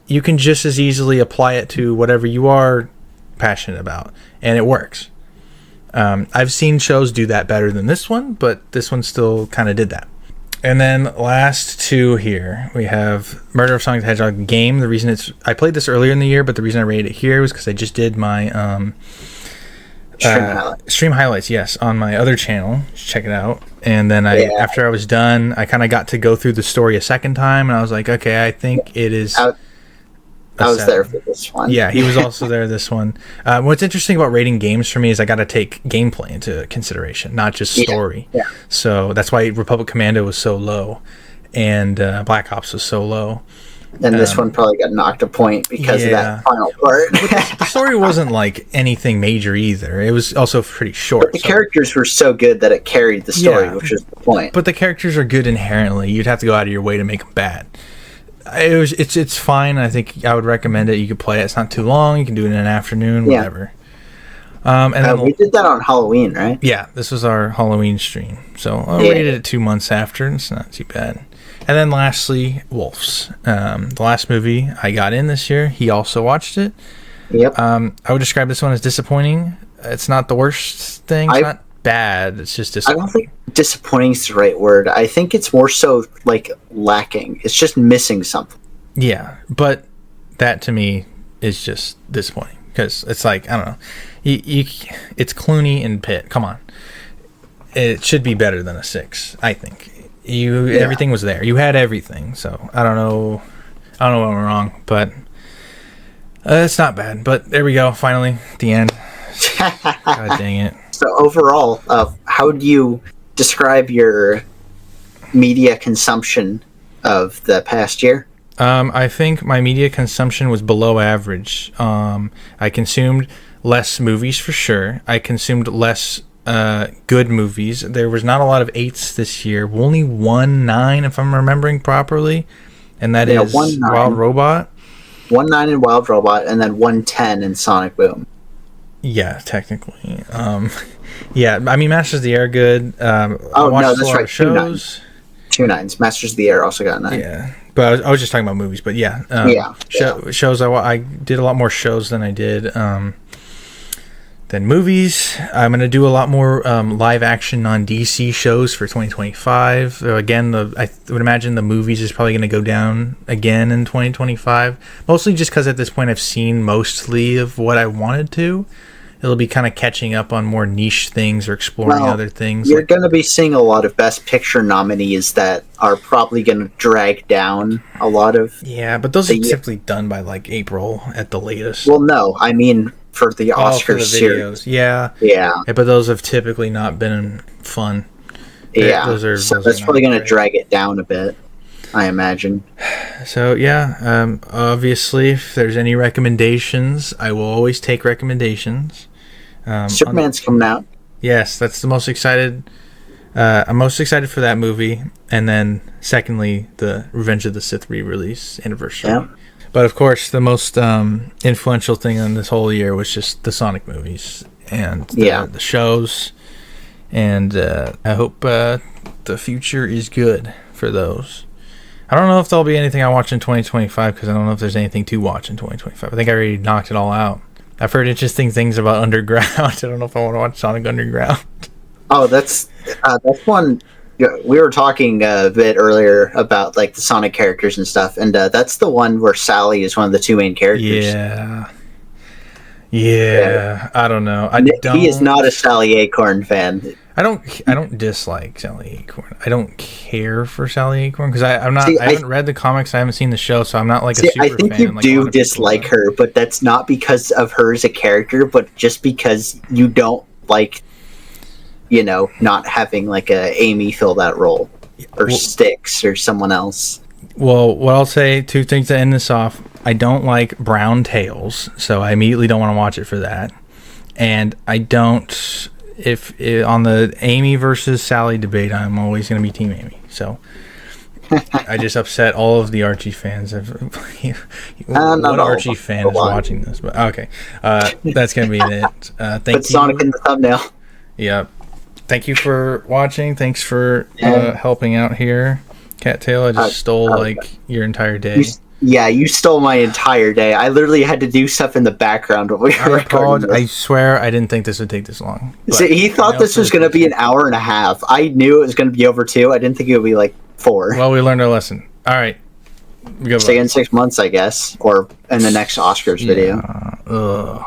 you can just as easily apply it to whatever you are passionate about, and it works. I've seen shows do that better than this one, but this one still kind of did that. And then last two here, we have Murder of Sonic the Hedgehog game. The reason I played this earlier in the year, but the reason I rated it here was because I just did my stream highlights, yes, on my other channel. Check it out. And then after I was done, I kind of got to go through the story a second time, and I was like, okay, I think it is. I was there for this one. Yeah, he was also there this one. What's interesting about rating games for me is I got to take gameplay into consideration, not just story. Yeah. So that's why Republic Commando was so low, and Black Ops was so low. And this one probably got knocked a point because of that final part. The story wasn't like anything major either. It was also pretty short. But the characters were so good that it carried the story, which is the point. But the characters are good inherently. You'd have to go out of your way to make them bad. It's fine. I think I would recommend it. You could play it. It's not too long. You can do it in an afternoon, whatever. And then we did that on Halloween, right? Yeah, this was our Halloween stream. So I rated it 2 months after. It's not too bad. And then lastly, Wolves. The last movie I got in this year. He also watched it. Yep. I would describe this one as disappointing. It's not the worst thing. It's not bad. It's just disappointing. I don't think disappointing is the right word. I think it's more so like lacking. It's just missing something. Yeah, but that to me is just disappointing because it's like, I don't know. It's Clooney and Pitt. Come on. It should be better than a 6, I think. Everything was there. You had everything. So I don't know what went wrong, but it's not bad. But there we go. Finally, the end. God dang it. So overall, how do you describe your media consumption of the past year? I think my media consumption was below average. I consumed less movies for sure. I consumed less good movies. There was not a lot of 8s this year. Only 1 9, if I'm remembering properly, and that is Wild Robot. 1 9 in Wild Robot, and then 1 10 in Sonic Boom. Yeah, technically. Yeah, I mean, Masters of the Air good. That's right. 2 9s. 2 9s. Masters of the Air also got 9. Yeah, but I was just talking about movies. But yeah, shows. I did a lot more shows than I did than movies. I'm gonna do a lot more live action non-DC shows for 2025. Again, I would imagine the movies is probably gonna go down again in 2025. Mostly just because at this point I've seen mostly of what I wanted to. It'll be kind of catching up on more niche things or exploring other things. You're going to be seeing a lot of Best Picture nominees that are probably going to drag down a lot of... Yeah, but those are typically done by like April at the latest. Well, no, I mean for the Oscars for the videos. series. Yeah, but those have typically not been fun. Yeah, so that's probably going to drag it down a bit, I imagine. So yeah, obviously, if there's any recommendations, I will always take recommendations. Superman's coming out. Yes, that's the most excited. I'm most excited for that movie, and then secondly, the Revenge of the Sith re-release anniversary. Yeah. But of course, the most influential thing on this whole year was just the Sonic movies and the shows, and I hope the future is good for those. I don't know if there'll be anything I watch in 2025 because I don't know if there's anything to watch in 2025. I think I already knocked it all out. I've heard interesting things about Underground. I don't know if I want to watch Sonic Underground. Oh, that's one. We were talking a bit earlier about like the Sonic characters and stuff, and that's the one where Sally is one of the 2 main characters. Yeah. I don't know. He is not a Sally Acorn fan. I don't dislike Sally Acorn. I don't care for Sally Acorn because I haven't read the comics. I haven't seen the show, so I'm not like a super fan. I think you do dislike her, but that's not because of her as a character, but just because you don't like, not having like a Amy fill that role, or Styx or someone else. Well, what I'll say, 2 things to end this off. I don't like Brown Tails, so I immediately don't want to watch it for that. And I don't... on the Amy versus Sally debate, I'm always going to be Team Amy. So I just upset all of the Archie fans. What Archie fan is watching this? But okay, that's going to be it. Thank you. Put Sonic in the thumbnail. Yeah. Thank you for watching. Thanks for helping out here, Cattail. I just stole your entire day. Yeah, you stole my entire day. I literally had to do stuff in the background when we were recording I this. swear I didn't think this would take this long. But So he thought I this also was going to be an hour and a half. I knew it was going to be over 2. I didn't think it would be like 4. Well, we learned our lesson. All right. Goodbye. See you in 6 months, I guess, or in the next Oscars video. Ugh.